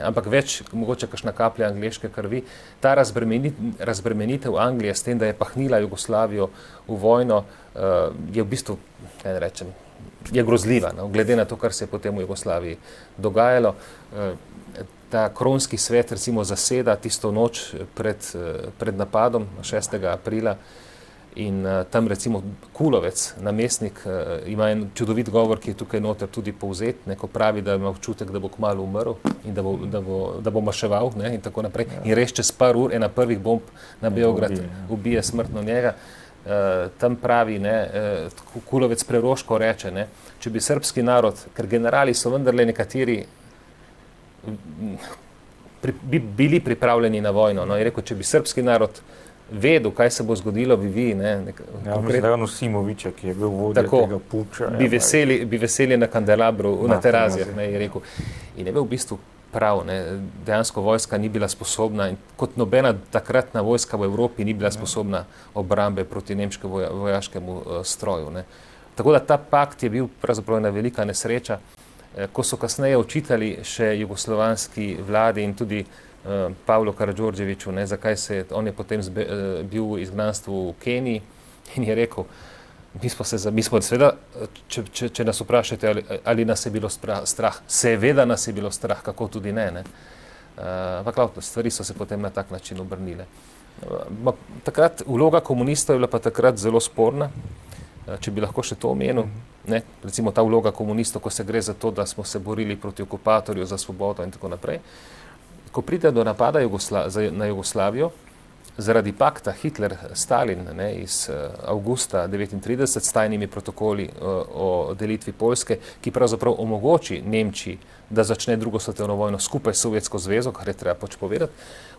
ampak več, mogoče kakšna kaplja angleške krvi. Ta razbremenitev Anglije s tem, da je pahnila Jugoslavijo v vojno, je v bistvu, kaj ne rečem, je grozljiva, glede na to, kar se je potem v Jugoslaviji dogajalo. Ta kronski svet recimo zaseda tisto noč pred napadom 6. aprila in tam recimo Kulovec, namestnik, ima en čudovit govor, ki je tukaj noter tudi povzet, ko pravi, da ima občutek, da bo kmalu umrl in da bo maševal in tako naprej. In res čez par ur ena prvih bomb na Beograd ubije smrtno njega. Tam pravi, Kulovec preroško reče, če bi srbski narod, ker generali so vendarle nekateri bili pripravljeni na vojno, je rekel, če bi srbski narod vedel, kaj se bo zgodilo, bi vi, Ravno Simoviča, ki je bil vodja tega puča. Bi veseli na kandelabru, na terazijah, je rekel. In je bil v bistvu prav, dejansko vojska ni bila sposobna, in kot nobena takratna vojska v Evropi ni bila sposobna obrambe proti nemškemu vojaškemu stroju. Tako da ta pakt je bil pravzaprav ena velika nesreča. Ko so kasneje očitali še jugoslovanski vladi in tudi Pavlu Karadžordževiću, zakaj on je potem bil v izgnanstvu v Keniji, in je rekel, mi smo seveda, če nas vprašate, ali nas je bilo strah, seveda nas je bilo strah, kako tudi ne. Ampak stvari so se potem na tak način obrnile. Takrat vloga komunistov je bila pa takrat zelo sporna, če bi lahko še to omenil. Recimo ta vloga komunistov, ko se gre za to, da smo se borili proti okupatorju za svobodo in tako naprej. Ko pride do napada na Jugoslavijo, zaradi pakta Hitler-Stalin iz avgusta 1939 s tajnimi protokoli o delitvi Poljske, ki pravzaprav omogoči Nemčiji, da začne drugo svetovno vojno skupaj s Sovjetsko zvezo, kar je treba pač povedati.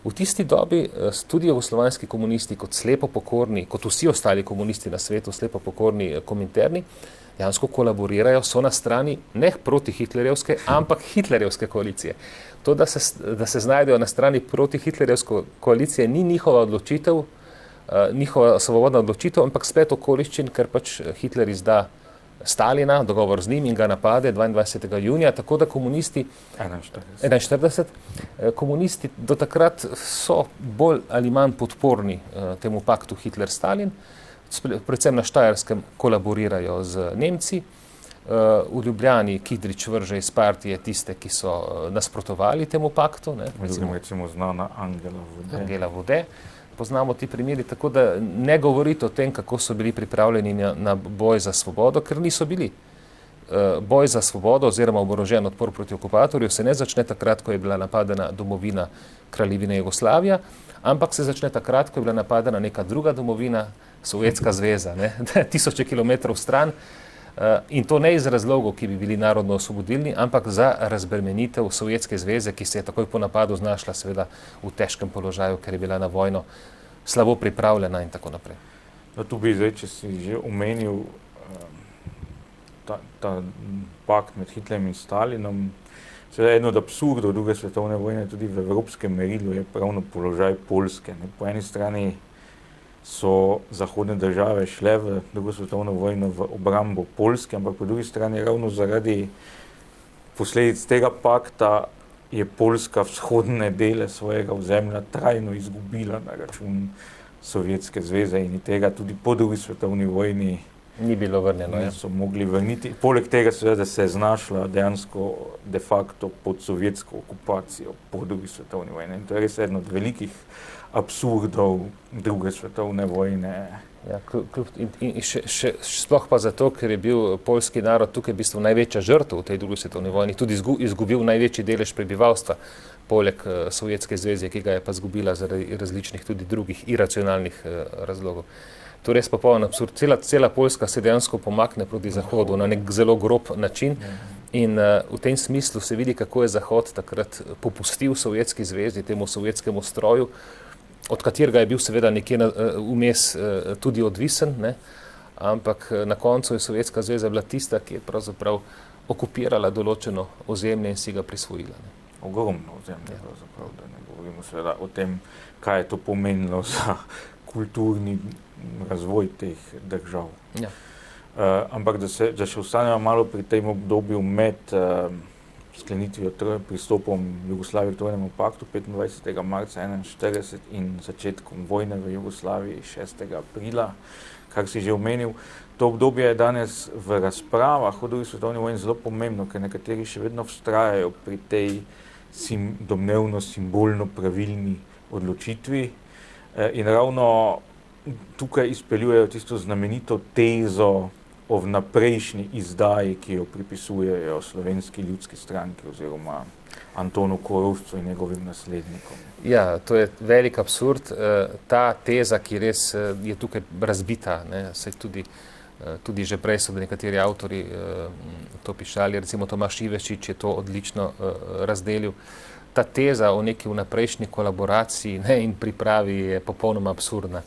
V tisti dobi tudi jugoslovanski komunisti kot slepo pokorni, kot vsi ostali komunisti na svetu, slepo pokorni kominterni, dejansko kolaborirajo, so na strani ne proti hitlerjevske, ampak hitlerjevske koalicije. To, da se znajdejo na strani proti hitlerjevske koalicije, ni njihova odločitev, njihova svobodna odločitev, ampak spet okoliščin, ker pač Hitler izda Stalina, dogovor z njim in ga napade 22. junija, tako da komunisti 41. Komunisti do takrat so bolj ali manj podporni temu paktu Hitler-Stalin, predvsem na Štajerskem kolaborirajo z Nemci. V Ljubljani Kidrič vrže iz partije tiste, ki so nasprotovali temu paktu. Recimo znana Angela Vode. Poznamo ti primeri, tako da ne govoriti o tem, kako so bili pripravljeni na boj za svobodo, ker niso bili. Boj za svobodo oziroma oborožen odpor proti okupatorju se ne začne takrat, ko je bila napadena domovina Kraljevine Jugoslavija, ampak se začne takrat, ko je bila napadena neka druga domovina, Sovjetska zveza, tisoče kilometrov stran. In to ne iz razlogov, ki bi bili narodno osvobodilni, ampak za razbremenitev Sovjetske zveze, ki se je takoj po napadu znašla seveda v težkem položaju, ker je bila na vojno slabo pripravljena in tako naprej. Tu bi zdaj, če si že omenil ta pakt med Hitlerjem in Stalinom, seveda eno od absurdov druge svetovne vojne tudi v evropskem merilu je pravno položaj Poljske. Po eni strani so zahodne države šle v drugo svetovno vojno v obrambo Poljske, ampak po drugi strani ravno zaradi posledic tega pakta je Poljska vzhodne dele svojega ozemlja trajno izgubila na račun Sovjetske zveze in tega tudi po drugi svetovni vojni ni bilo vrnjeno. So mogli vrniti. Poleg tega seveda se je znašla dejansko de facto pod sovjetsko okupacijo po drugi svetovni vojni. In to je res eno od velikih absurdov druge svetovne vojne. Ja, in sploh pa zato, ker je bil poljski narod tukaj v bistvu največja žrtev v tej drugi svetovni vojni, tudi izgubil največji delež prebivalstva, poleg Sovjetske zveze, ki ga je pa izgubila zaradi različnih tudi drugih iracionalnih razlogov. To je res popoln absurd. Cela Poljska se dejansko pomakne proti Zahodu na nek zelo grob način in v tem smislu se vidi, kako je Zahod takrat popustil Sovjetski zvezi, temu sovjetskemu stroju, od katerega je bil seveda nekje vmes tudi odvisen, ampak na koncu je Sovjetska zveza bila tista, ki je pravzaprav okupirala določeno ozemlje in si ga prisvojila. Ogromno ozemlje, pravzaprav, da ne govorimo seveda o tem, kaj je to pomenilo za kulturni razvoj teh držav. Ja. Ampak da še ostanemo malo pri tem obdobju med sklenitvijo pristopom Jugoslavije k Trojnemu paktu 25. marca 1941 in začetkom vojne v Jugoslaviji 6. aprila, kar si že omenil. To obdobje je danes v razpravah o drugi svetovni vojni zelo pomembno, ker nekateri še vedno vztrajajo pri tej domnevno simbolno pravilni odločitvi in ravno tukaj izpeljujejo tisto znamenito tezo o vnaprejšnji izdaji, ki jo pripisujejo Slovenski ljudski stranki oziroma Antonu Korošcu in njegovim naslednikom. Ja, to je velik absurd. Ta teza, ki res je tukaj razbita, saj tudi že prej so nekateri avtori to pišali, recimo Tomaž Ivešič je to odlično razdelil. ta teza o neki vnaprejšnji kolaboraciji, ne, in pripravi je popolnoma absurdna.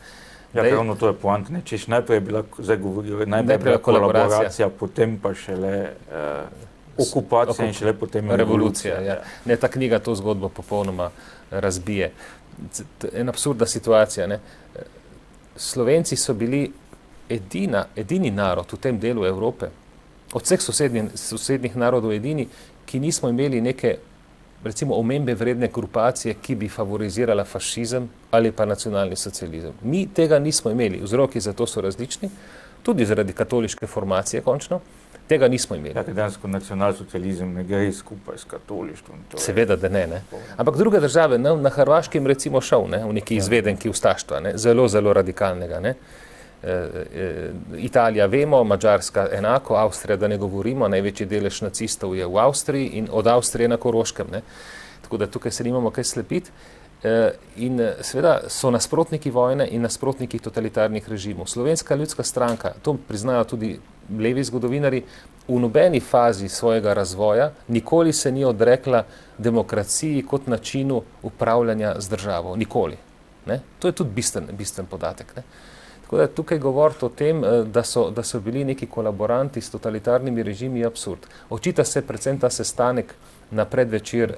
Ja, ravno to je poant, ne, češ najprej je bila, zdaj govorijo, najprej je bila kolaboracija, potem pa šele okupacija in šele potem revolucija. Ja. Ne, ta knjiga to zgodbo popolnoma razbije. Ena absurdna situacija, ne. Slovenci so bili edini narod v tem delu Evrope, od vseh sosednjih narodov edini, ki nismo imeli neke, recimo, omembe vredne grupacije, ki bi favorizirala fašizem ali pa nacionalni socializem. Mi tega nismo imeli, vzroki za to so različni, tudi zaradi katoliške formacije končno, tega nismo imeli. Tako dejansko nacionalsocializem ne gre skupaj s katolištvom. Seveda, da ne. Ampak druge države, na Hrvaškem recimo šel, ne, v neki izvedenki ustaštva, ne, zelo, zelo radikalnega, ne. Italija vemo, Madžarska enako, Avstrija, da ne govorimo, največji delež nacistov je v Avstriji in od Avstrije na Koroškem, ne. Tako da tukaj se nimamo kaj slepiti. In seveda so nasprotniki vojne in nasprotniki totalitarnih režimov. Slovenska ljudska stranka, to priznajo tudi levi zgodovinari, v nobeni fazi svojega razvoja nikoli se ni odrekla demokraciji kot načinu upravljanja z državo. Nikoli. Ne? To je tudi bistven podatek. Ne? Tako da tukaj govoriti o tem, da so bili neki kolaboranti s totalitarnimi režimi, je absurd. Očita se predvsem ta sestanek na predvečer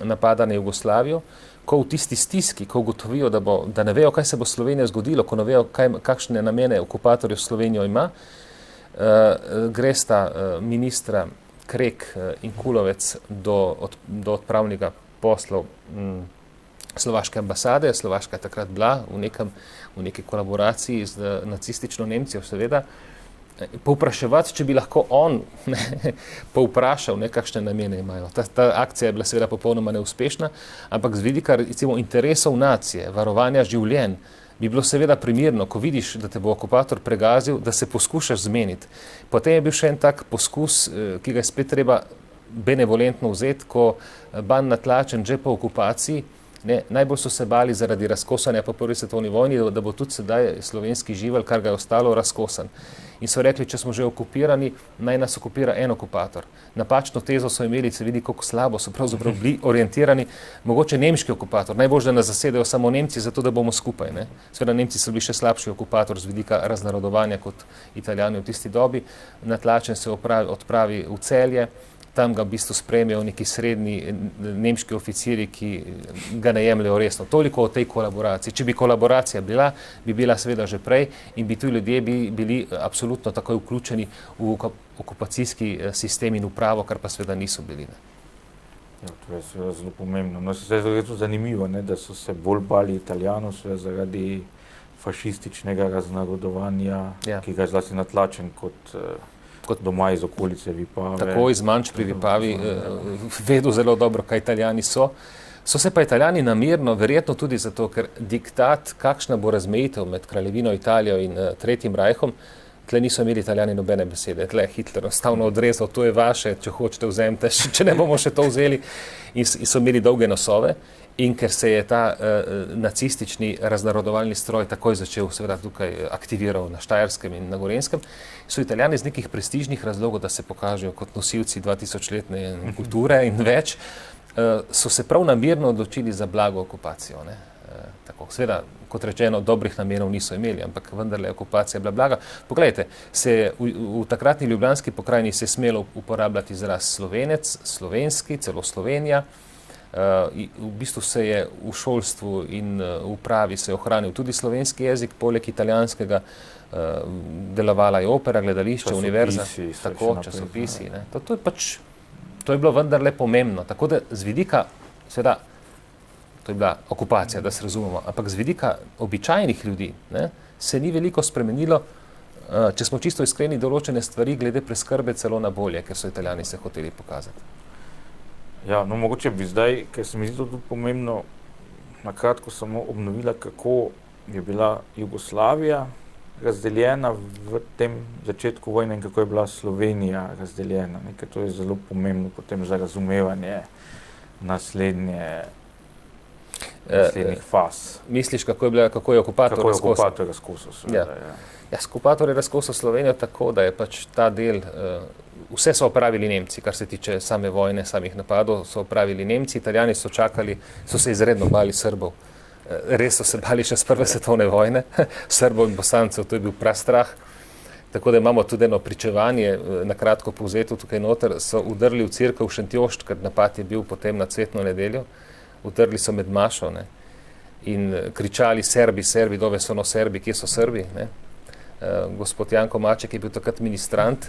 napada na Jugoslavijo, ko v tisti stiski, ko ugotovijo, da ne vejo, kaj se bo Slovenija zgodilo, ko ne vejo, kakšne namene okupatorjev Slovenijo ima, gresta ministra Krek in Kulovec do odpravnega poslov slovaške ambasade. Slovaška je takrat bila v neki kolaboraciji z nacistično Nemčijo, seveda, povpraševati, če bi lahko on povprašal, kakšne namene imajo. Ta akcija je bila seveda popolnoma neuspešna, ampak z vidika recimo interesov nacije, varovanja življenj, bi bilo seveda primerno, ko vidiš, da te bo okupator pregazil, da se poskušaš zmeniti. Potem je bil še en tak poskus, ki ga je spet treba benevolentno vzeti, ko ban natlačen že po okupaciji, najbolj so se bali zaradi razkosanja po prvi svetovni vojni, da bo tudi sedaj slovenski živelj, kar ga je ostalo, razkosan. In so rekli, če smo že okupirani, naj nas okupira en okupator. Napačno tezo so imeli, se vidi, kako slabo so pravzaprav bili orientirani, mogoče nemški okupator, najbolj, da nas zasedejo samo Nemci, zato da bomo skupaj. Ne? Seveda Nemci so bili še slabši okupator z vidika raznarodovanja kot Italijani v tisti dobi. Natlačen se odpravi v Celje, tam ga v bistvu sprejmejo neki srednji nemški oficiri, ki ga ne jemljajo resno. Toliko o tej kolaboraciji. Če bi kolaboracija bila, bi bila seveda že prej in bi tu ljudje bili absolutno takoj vključeni v okupacijski sistem in upravo, kar pa seveda niso bili. Ne. Ja, to je seveda zelo pomembno. No, se je zanimivo, ne, da so se bolj bali Italijanov zaradi fašističnega raznarodovanja, ki ga je zlasti natlačen kot doma iz okolice Vipave. Tako iz Manč pri Vipavi vedo zelo dobro, kaj Italijani so. So se pa Italijani namerno, verjetno tudi zato, ker diktat, kakšna bo razmejitev med kraljevino Italijo in Tretjim rajhom, tle niso imeli Italijani nobene besede. Tle je Hitler enostavno odrezal, to je vaše, če hočete vzemite, če ne bomo še to vzeli. In so imeli dolge nosove. In ker se je ta nacistični raznarodovalni stroj takoj začel seveda tukaj aktiviral na Štajerskem in na Gorenjskem, so Italijani z nekih prestižnih razlogov, da se pokažejo kot nosilci 2000-letne kulture in več, so se prav namerno odločili za blago okupacijo. Ne? Tako, seveda, kot rečeno, dobrih namenov niso imeli, ampak vendarle okupacija je bila blaga. Poglejte, v takratni ljubljanski pokrajini se je smelo uporabljati izraz Slovenec, slovenski, celo Slovenija. V bistvu se je v šolstvu in v upravi se je ohranil tudi slovenski jezik, poleg italijanskega delovala je opera, gledališče, univerza, tako, časopisi. Ne. To je bilo vendarle pomembno. Tako da z vidika, seveda, to je bila okupacija, da se razumemo, ampak z vidika običajnih ljudi, ne, se ni veliko spremenilo, če smo čisto iskreni, določene stvari glede preskrbe celo na bolje, ker so Italijani se hoteli pokazati. Ja, no mogoče bi zdaj, ker se mi zdi to tudi pomembno, na kratko samo obnovila, kako je bila Jugoslavija razdeljena v tem začetku vojne in kako je bila Slovenija razdeljena. Ker to je zelo pomembno potem za razumevanje naslednje naslednjih faz. Misliš, kako je okupator razkosil? Okupator je razkosil Slovenijo tako, da je pač ta del, vse so opravili Nemci, kar se tiče same vojne, samih napadov, so opravili Nemci, Italijani so čakali, so se izredno bali Srbov. Res so se bali še z prve svetovne vojne, Srbov in Bosancev, to je bil prastrah. Tako da imamo tudi eno pričevanje, na kratko povzeto tukaj noter, so udrli v cerkev v Šentjošt, ker napad je bil potem na Cvetno nedeljo, udrli so med mašo, ne, in kričali Serbi, dove so no Serbi, kje so Srbi, ne. Gospod Janko Maček je bil takrat ministrant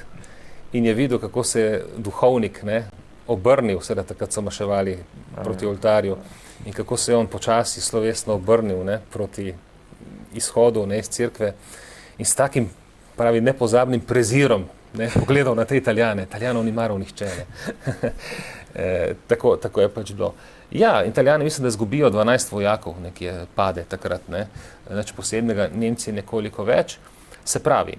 in je videl, kako se je duhovnik, ne, obrnil, seveda takrat so maševali proti oltarju, in kako se je on počasi slovesno obrnil, ne, proti izhodu, ne, iz cerkve, in s takim, pravi, nepozabnim prezirom, ne, pogledal na te Italijane. Italijanov ni maral nihče, ne. Tako je pač bilo. Ja, Italijani mislim, da zgubijo 12 vojakov, nekje pade takrat, ne, nič posebnega, Nemci nekoliko več. Se pravi,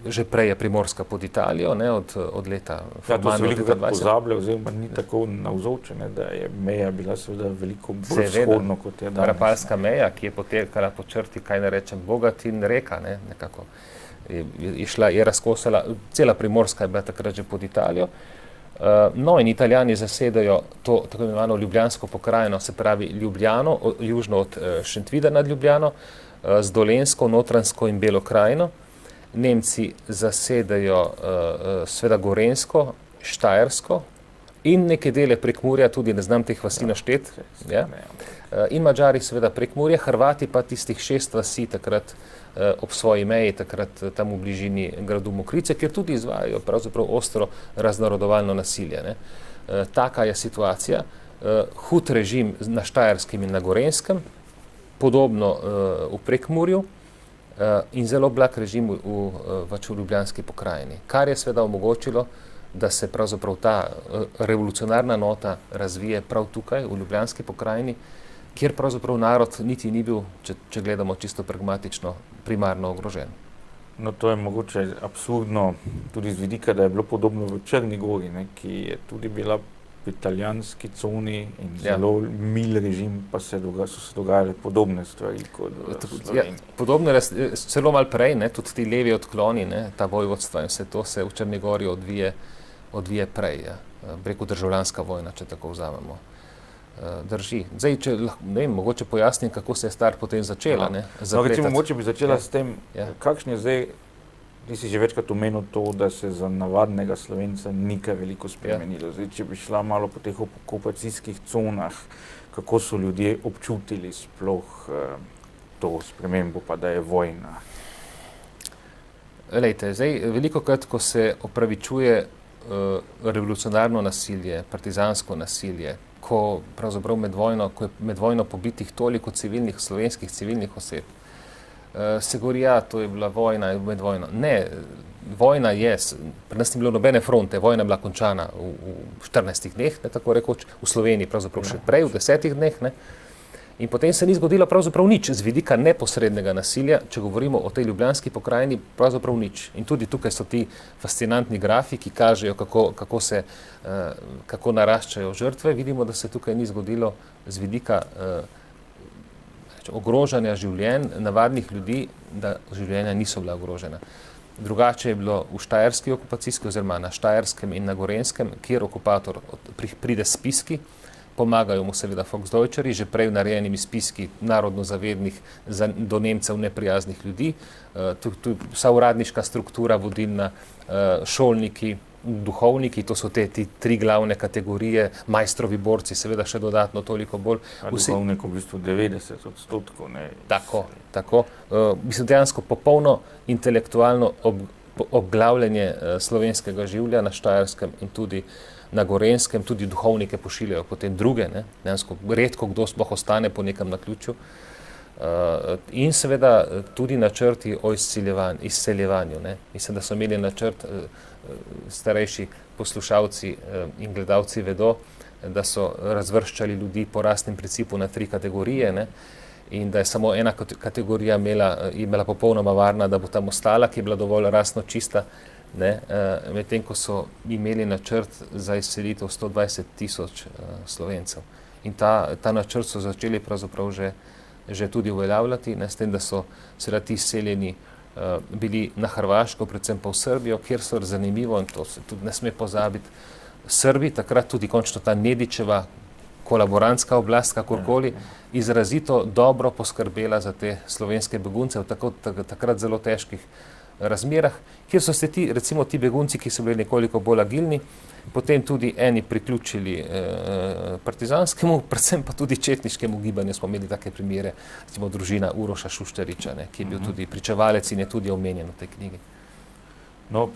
že prej je Primorska pod Italijo, ne, od leta to se veliko pozablja, oziroma ni tako navzoče, da je meja bila seveda veliko bolj vzhodno, kot je danes. Rapalska meja, ki je potekala po črti, kaj ne rečem, Bogatin reka, ne, nekako je razkosala, cela Primorska je bila takrat že pod Italijo. No, in Italijani zasedajo to tako imenovano Ljubljansko pokrajino, se pravi Ljubljano, južno od Šentvida nad Ljubljano, z Dolenjsko, Notranjsko in Belo krajino. Nemci zasedajo seveda Gorenjsko, Štajersko in neke dele Prekmurja, tudi ne znam teh vasi naštet, ja. In Madžari seveda Prekmurje, Hrvati pa tistih 6 vasi takrat ob svoji meji, takrat tam v bližini gradu Mokrice, kjer tudi izvajajo pravzaprav ostro raznarodovalno nasilje, ne. Taka je situacija, hud režim na Štajerskem in na Gorenjskem, podobno v Prekmurju in zelo blag režim v Ljubljanski pokrajini, kar je seveda omogočilo, da se pravzaprav ta revolucionarna nota razvije prav tukaj v Ljubljanski pokrajini, kjer pravzaprav narod niti ni bil, če gledamo čisto pragmatično, primarno ogrožen. No, to je mogoče absurdno tudi z vidika, da je bilo podobno v Črni gori, ne, ki je tudi bila v italijanski coni in zelo mil režim, pa so se dogajale podobne stvari kot v Sloveniji. Podobno je celo malo prej, ne, tudi ti levi odkloni, ne, ta vojvodstva in vse to se v Črni gori odvije prej, ja. Preko državljanska vojna, če tako vzamemo. Drži. Zdaj, če ne vem, mogoče pojasnim, kako se je stvar potem začela, ne, zapletati. Recimo, mogoče bi začela s tem, kakšen je zdaj, ti si že večkrat omenil to, da se za navadnega Slovenca ni kaj veliko spremenilo. Zdaj, če bi šla malo po teh okupacijskih conah, kako so ljudje občutili sploh to spremembo, pa da je vojna? Lejte, zdaj, velikokrat, ko se opravičuje revolucionarno nasilje, partizansko nasilje, ko pravzaprav ko je med vojno pobitih toliko slovenskih civilnih oseb, se govori, ja, to je bila vojna med vojno. Ne, vojna je, pri nas ni bilo nobene fronte, vojna je bila končana v 14 dneh, ne, tako rekoč, v Sloveniji pravzaprav še prej, v 10 dneh, ne. In potem se ni zgodilo pravzaprav nič z vidika neposrednega nasilja, če govorimo o tej Ljubljanski pokrajini, pravzaprav nič. In tudi tukaj so ti fascinantni grafi, ki kažejo, kako naraščajo žrtve. Vidimo, da se tukaj ni zgodilo z vidika ogrožanja življenj navadnih ljudi, da življenja niso bila ogrožena. Drugače je bilo v štajerski okupacijski oziroma na Štajerskem in na Gorenjskem, kjer okupator pride s spiski, pomagajo mu seveda Volksdeutscheri, že prej narejenimi spiski narodno zavednih, do Nemcev neprijaznih ljudi, tu vsa uradniška struktura vodilna, šolniki, duhovniki, to so te 3 glavne kategorije, majstrovi borci, seveda še dodatno toliko bolj. Duhovnik v bistvu 90%, ne? Tako. Mislim, dejansko popolno intelektualno obglavljanje slovenskega življa na Štajerskem in tudi na Gorenjskem, tudi duhovnike pošiljajo potem druge, ne? Dejansko redko kdo sploh ostane po nekem naključju. In seveda tudi načrti o izseljevanju, ne? Mislim, da so imeli načrt, starejši poslušalci in gledalci vedo, da so razvrščali ljudi po rasnem principu na 3 kategorije, ne? In da je samo ena kategorija imela popolnoma varna, da bo tam ostala, ki je bila dovolj rasno čista, ne, medtem ko so imeli načrt za izselitev 120 000 Slovencev. In ta načrt so začeli pravzaprav že tudi uveljavljati, s tem, da so seveda ti izseljeni bili na Hrvaško, predvsem pa v Srbijo, kjer so zanimivo, in to se tudi ne sme pozabiti, Srbi, takrat tudi končno ta Nedićeva kolaborantska oblast, kakorkoli, izrazito dobro poskrbela za te slovenske begunce v takrat zelo težkih razmerah, kjer so se recimo ti begunci, ki so bili nekoliko bolj agilni, potem tudi eni priključili partizanskemu, predvsem pa tudi četniškemu gibanju. Smo imeli take primere, recimo družina Uroša Šušteriča, ki je bil tudi pričevalec in je tudi omenjen v tej knjigi. No,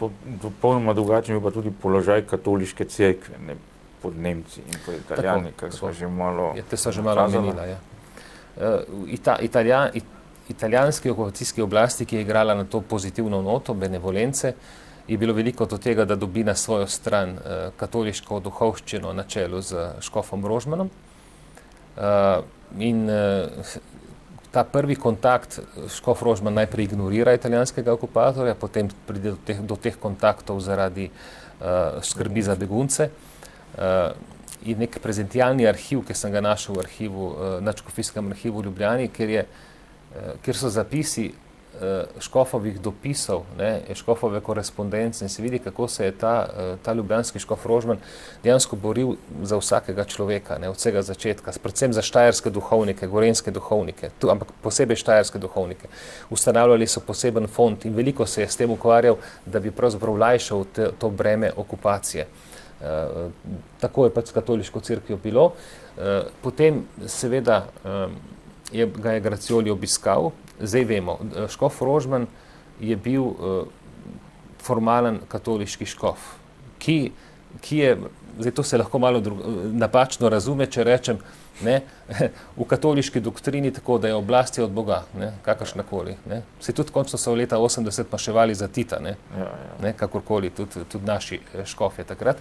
popolnoma drugačen je pa tudi položaj katoliške cerkve, ne, pod Nemci in pod Italijani, kar sva že malo... Te sva že malo omenila, ja. Italijanski okupacijski oblasti, ki je igrala na to pozitivno noto, benevolence, je bilo veliko do tega, da dobi na svojo stran katoliško duhovščino na čelu z škofom Rožmanom. In ta prvi kontakt škof Rožman najprej ignorira italijanskega okupatorja, potem pride do teh kontaktov zaradi skrbi za begunce. In nek prezentialni arhiv, ki sem ga našel v arhivu, nadškofijskem arhivu v Ljubljani, kjer so zapisi škofovih dopisov, škofove korespondence, in se vidi, kako se je ta ljubljanski škof Rožman dejansko boril za vsakega človeka, od vsega začetka, predvsem za štajerske duhovnike, gorenjske duhovnike, ampak posebej štajerske duhovnike. Ustanavljali so poseben fond in veliko se je s tem ukvarjal, da bi pravzaprav lajšal to breme okupacije. Tako je pač s katoliško cerkvijo bilo. Potem seveda ga je Gracioli obiskal. Zdaj vemo, škof Rožman je bil formalen katoliški škof, ki je, zdaj to se lahko malo napačno razume, če rečem, v katoliški doktrini tako, da je oblast od Boga, kakršnakoli. Se tudi končno so leta 80 maševali za Tita, kakorkoli, tudi naši škofje takrat.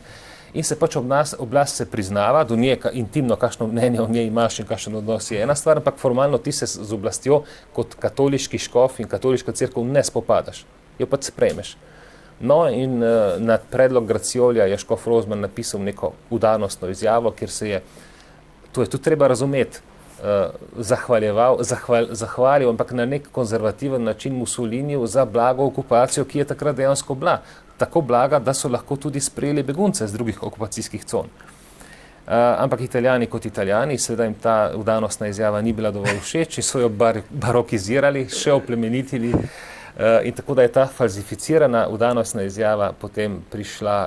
In se pač oblast se priznava, do nje intimno, kakšno mnenje o njej imaš in kakšen odnos je ena stvar, ampak formalno ti se z oblastjo kot katoliški škof in katoliška cerkev ne spopadaš, jo pač sprejmeš. No in na predlog Graciolija je škof Rožman napisal neko vdanostno izjavo, kjer se je, to je tudi treba razumeti, zahvalil, ampak na nek konzervativen način Mussoliniju za blago okupacijo, ki je takrat dejansko bila. Tako blaga, da so lahko tudi sprejeli begunce z drugih okupacijskih con. Ampak Italijani kot Italijani, seveda jim ta vdanostna izjava ni bila dovolj všeč, so jo barokizirali, še oplemenitili, in tako da je ta falsificirana vdanostna izjava potem prišla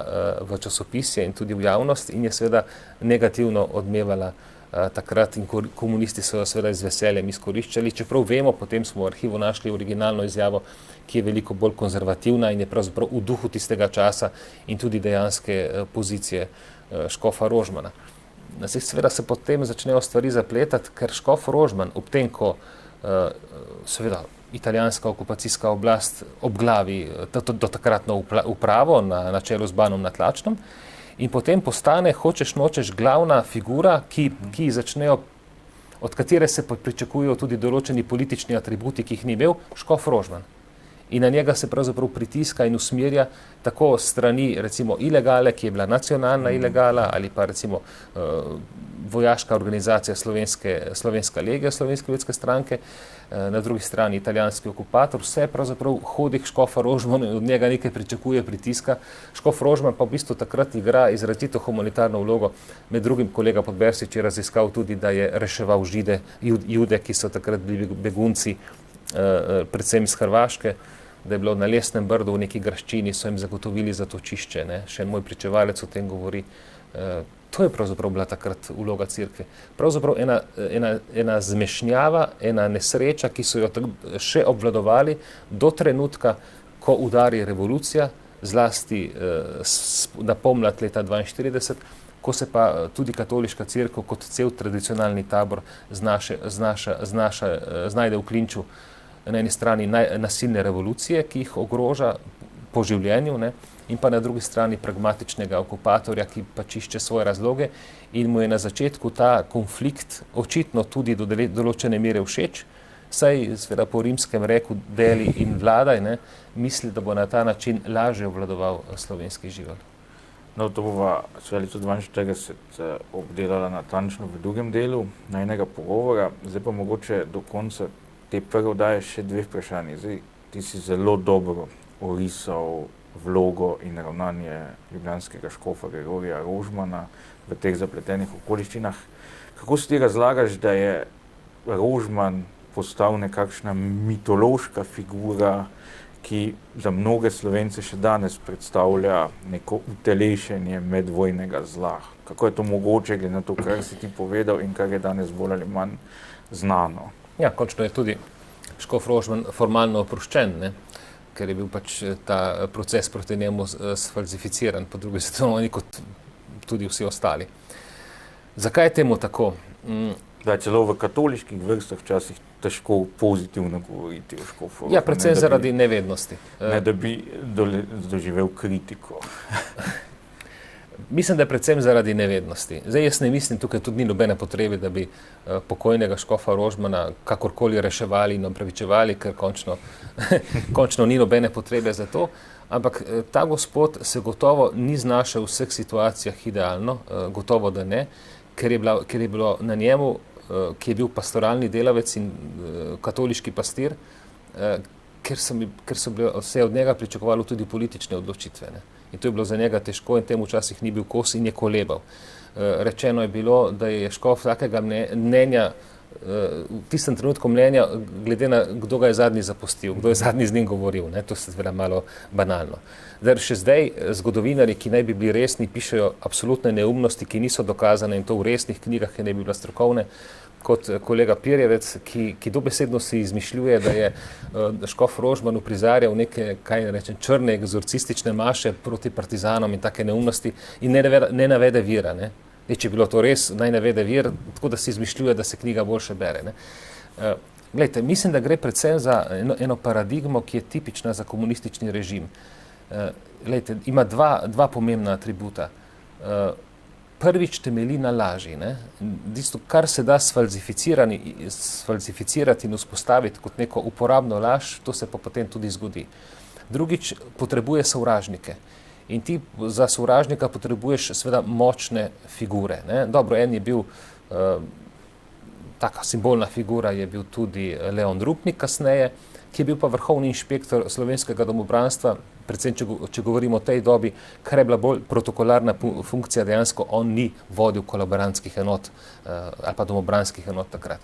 v časopisje in tudi v javnost in je seveda negativno odmevala takrat in komunisti so jo seveda z veseljem izkoriščali, čeprav vemo, potem smo v arhivu našli originalno izjavo, ki je veliko bolj konzervativna in je pravzaprav v duhu tistega časa in tudi dejanske pozicije škofa Rožmana. Seveda se potem začnejo stvari zapletati, ker škof Rožman, ob tem, ko seveda italijanska okupacijska oblast obglavi do takratno upravo na čelu z Banom Natlačnom, in potem postane, hočeš nočeš, glavna figura, ki začnejo, od katere se pričakujejo tudi določeni politični atributi, ki jih ni imel, škof Rožman. In na njega se pravzaprav pritiska in usmerja tako strani recimo ilegale, ki je bila nacionalna ilegala, ali pa recimo vojaška organizacija Slovenska legija, Slovenske ljudske stranke, na drugi strani italijanski okupator, vse pravzaprav hodi k škofa Rožmanu in od njega nekaj pričakuje, pritiska. Škof Rožman pa v bistvu takrat igra izrazito humanitarno vlogo. Med drugim kolega Podbersič je raziskal tudi, da je reševal Jude, ki so takrat bili begunci, predvsem iz Hrvaške, da je bilo na Lesnem Brdu v neki graščini, so jim zagotovili zatočišče. Še en moj pričevalec o tem govori. To je pravzaprav bila takrat vloga cerkve. Pravzaprav ena zmešnjava, ena nesreča, ki so jo še obvladovali do trenutka, ko udari revolucija, zlasti na pomlad leta 1942, ko se pa tudi katoliška cerkev kot cel tradicionalni tabor znajde v klinču na eni strani nasilne revolucije, ki jih ogroža po življenju, in pa na drugi strani pragmatičnega okupatorja, ki pač išče svoje razloge in mu je na začetku ta konflikt očitno tudi do določene mere všeč, saj seveda po rimskem reku deli in vladaj, misli, da bo na ta način lažje obvladoval slovenski živelj. No, to bova leto 42 obdelala natančno v drugem delu najnega pogovora. Zdaj pa mogoče do konca te prve oddaje še dve vprašanji. Zdaj, ti si zelo dobro orisal vlogo in ravnanje ljubljanskega škofa Gregorija Rožmana v teh zapletenih okoliščinah. Kako si ti razlagaš, da je Rožman postal nekakšna mitološka figura, ki za mnoge Slovence še danes predstavlja neko utelešenje medvojnega zla? Kako je to mogoče, glede na to, kar si ti povedal in kar je danes bolj ali manj znano? Ja, končno je tudi škof Rožman formalno oproščen, ne? Ker je bil pač ta proces proti njemu sfalsificiran po drugi svetovni vojni kot tudi vsi ostali. Zakaj je temu tako? Da je celo v katoliških vrstah včasih težko pozitivno govoriti o škofu. Ja, predvsem zaradi nevednosti. Ne, da bi doživel kritiko. Mislim, da je predvsem zaradi nevednosti. Zdaj, jaz ne mislim, tukaj tudi ni nobene potrebe, da bi pokojnega škofa Rožmana kakorkoli reševali in opravičevali, ker končno ni nobene potrebe za to. Ampak ta gospod se gotovo ni znašel v vseh situacijah idealno, gotovo da ne, ker je bilo na njemu, ki je bil pastoralni delavec in katoliški pastir, ker so bile vse od njega pričakovalo tudi politične odločitve. Ne? In to je bilo za njega težko in temu včasih ni bil kos in je kolebal. Rečeno je bilo, da je škof takega mnenja, v tistem trenutku mnenja, glede na kdo ga je zadnji zapustil, kdo je zadnji z njim govoril. Ne? To se zveda malo banalno. Še zdaj zgodovinarji, ki naj bi bili resni, pišejo absolutne neumnosti, ki niso dokazane in to v resnih knjigah, ki naj bi bila strokovne, kot kolega Pirjevec, ki dobesedno si izmišljuje, da je škof Rožman uprizarjal neke, črne egzorcistične maše proti partizanom in take neumnosti in ne navede vira. Ne? Če je bilo to res, naj navede vir, tako da si izmišljuje, da se knjiga boljše bere. Ne? Glejte, mislim, da gre predvsem za eno paradigmo, ki je tipična za komunistični režim. Glejte, ima dva pomembna atributa. Prvič temelji na laži. Tisto, kar se da sfalsificirati in vzpostaviti kot neko uporabno laž, to se pa potem tudi zgodi. Drugič, potrebuje sovražnike. In ti za sovražnika potrebuješ seveda močne figure. Ne? Dobro, en je bil, taka simbolna figura je bil tudi Leon Rupnik kasneje, ki je bil pa vrhovni inšpektor slovenskega domobranstva, predvsem če govorimo o tej dobi, kar je bila bolj protokolarna funkcija, dejansko on ni vodil kolaborantskih enot ali pa domobranskih enot takrat.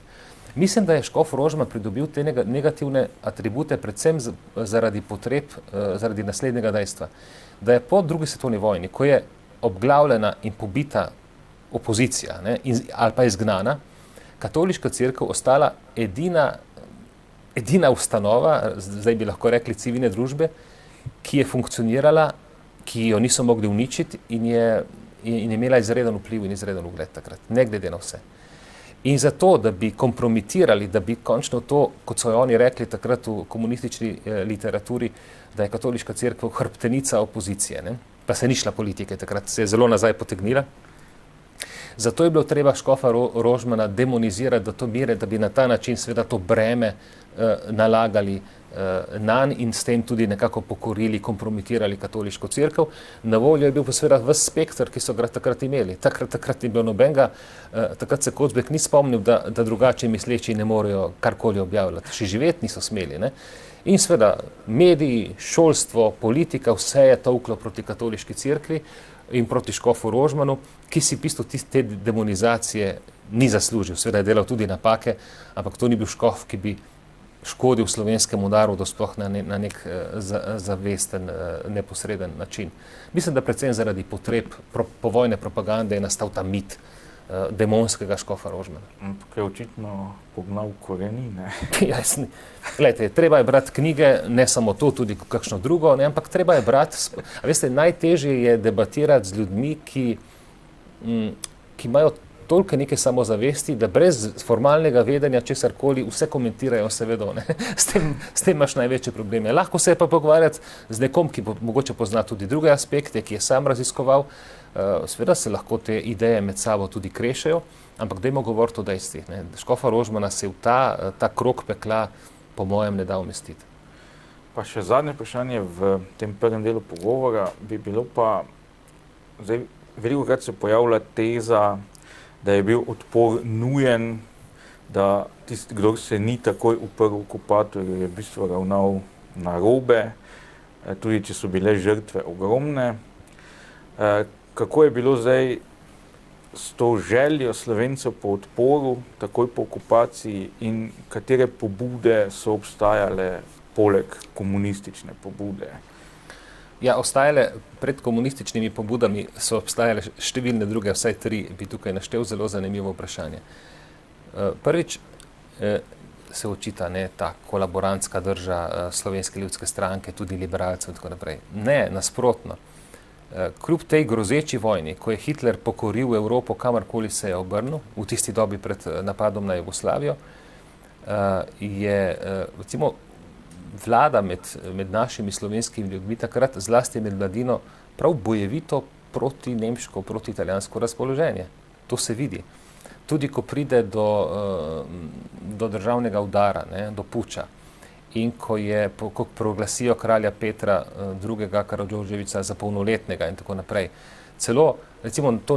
Mislim, da je škof Rožman pridobil te negativne atribute predvsem zaradi potreb, zaradi naslednjega dejstva, da je po drugi svetovni vojni, ko je obglavljena in pobita opozicija, ne, ali pa izgnana, katoliška cerkev ostala edina ustanova, zdaj bi lahko rekli civilne družbe, ki je funkcionirala, ki jo niso mogli uničiti in je imela izreden vpliv in izreden ugled takrat, ne glede na vse. In zato, da bi kompromitirali, da bi končno to, kot so oni rekli takrat v komunistični literaturi, da je katoliška cerkev hrbtenica opozicije, ne? Pa se ni šla politike, takrat se je zelo nazaj potegnila. Zato je bilo treba škofa Rožmana demonizirati do to mere, da bi na ta način seveda to breme nalagali nanj in s tem tudi nekako pokorili, kompromitirali katoliško cerkev. Na voljo je bil pa seveda ves spektr, ki so ga takrat imeli. Takrat ni bilo nobenega, takrat se Kozbek ni spomnil, da drugače misleči ne morejo karkoli objavljati. Še živeti niso smeli. Ne? In seveda mediji, šolstvo, politika, vse je tolklo proti katoliški cerkvi in proti škofu Rožmanu, ki si v bistvu te demonizacije ni zaslužil. Seveda je delal tudi napake, ampak to ni bil škof, ki bi škodil slovenskemu narodu sploh na nek zavesten, neposreden način. Mislim, da predvsem zaradi potreb povojne propagande je nastal ta mit demonskega škofa Rožmana. Ampak je očitno pognal korenine. Jasni. Glejte, treba je brati knjige, ne samo to, tudi kakšno drugo, ne, ampak treba je brati. A veste, najtežje je debatirati z ljudmi, ki imajo toliko neke samozavesti, da brez formalnega vedenja česarkoli vse komentirajo, vse vedo. Ne? S tem imaš največje probleme. Lahko se je pa pogovarjati z nekom, ki mogoče pozna tudi druge aspekte, ki je sam raziskoval. Seveda se lahko te ideje med sabo tudi krešejo, ampak dajmo govoriti o dejstvih. Škofa Rožmana se v ta krog pekla po mojem ne da umestiti. Pa še zadnje vprašanje v tem prvem delu pogovora bi bilo pa, zdaj, veliko krat se pojavlja teza, da je bil odpor nujen, da tisti, kdo se ni takoj uprl okupatorju, je v bistvu ravnal narobe, tudi če so bile žrtve ogromne. Kako je bilo zdaj s to željo Slovencev po odporu, takoj po okupaciji, in katere pobude so obstajale poleg komunistične pobude? Ja, pred komunističnimi pobudami so obstajale številne druge, vsaj 3 bi tukaj naštel, zelo zanimivo vprašanje. Prvič se očita ta kolaborantska drža Slovenske ljudske stranke, tudi liberalcev in tako naprej. Ne, nasprotno. Kljub tej grozeči vojni, ko je Hitler pokoril Evropo, kamorkoli se je obrnil, v tisti dobi pred napadom na Jugoslavijo, je recimo vlada med našimi slovenskimi ljudmi takrat, zlasti med mladino, prav bojevito proti nemško, proti italijansko razpoloženje. To se vidi. Tudi ko pride do državnega udara, do puča, in ko proglasijo kralja Petra II. Karadžordževića za polnoletnega in tako naprej. Celo, recimo, to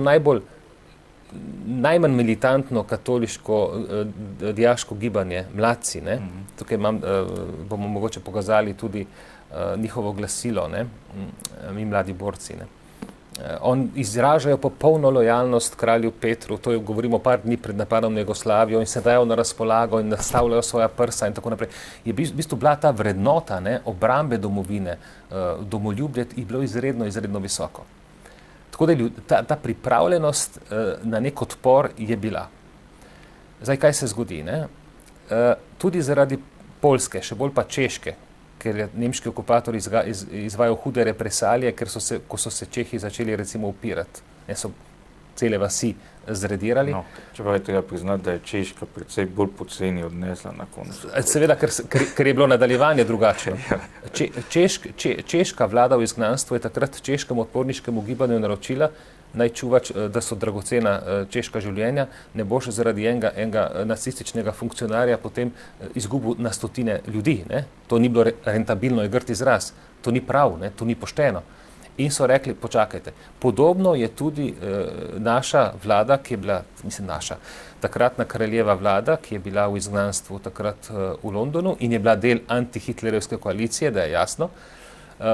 najmanj militantno katoliško dijaško gibanje, mladci, tukaj bomo mogoče pokazali tudi njihovo glasilo, mi mladi borci. On izražajo popolno lojalnost kralju Petru, to je, govorimo par dni pred napadom na Jugoslavijo, in se dajo na razpolago in nastavljajo svoja prsa in tako naprej. Je v bistvu bila ta vrednota obrambe domovine, domoljubje je bilo izredno, izredno visoko. Tako da ta pripravljenost na nek odpor je bila. Zdaj, kaj se zgodi? Tudi zaradi Poljske, še bolj pa Češke, ker je nemški okupator izvajal hude represalije, ko so se Čehi začeli recimo upirati. So cele vasi zredirali. No, čeprav je treba priznati, da je Češka precej bolj poceni odnesla na koncu. Seveda, ker je bilo nadaljevanje drugačno. Češka vlada v izgnanstvu je takrat češkemu odporniškemu gibanju naročila, naj čuva, da so dragocena češka življenja, ne bo še zaradi enega nacističnega funkcionarja potem izgubil na stotine ljudi. To ni bilo rentabilno, je grd izraz. To ni prav, to ni pošteno. In so rekli, počakajte, podobno je tudi naša vlada, ki je bila, takratna kraljeva vlada, ki je bila v izgnanstvu takrat v Londonu in je bila del antihitlerjevske koalicije, da je jasno,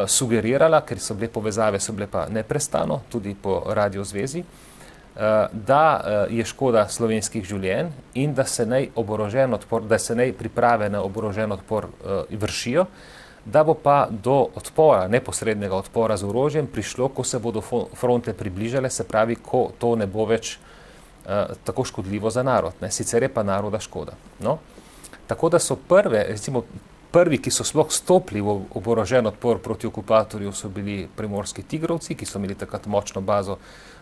sugerirala, ker so bile povezave, so bile pa neprestano, tudi po radiozvezi, da je škoda slovenskih življenj in da se naj oborožen odpor, da se naj priprave na oborožen odpor vršijo, da bo pa do odpora, neposrednega odpora z orožjem prišlo, ko se bodo fronte približale, se pravi, ko to ne bo več tako škodljivo za narod. Sicer je pa naroda škoda. No? Tako da so prvi, ki so sploh stopili v oborožen odpor proti okupatorju, so bili primorski tigrovci, ki so imeli takrat močno bazo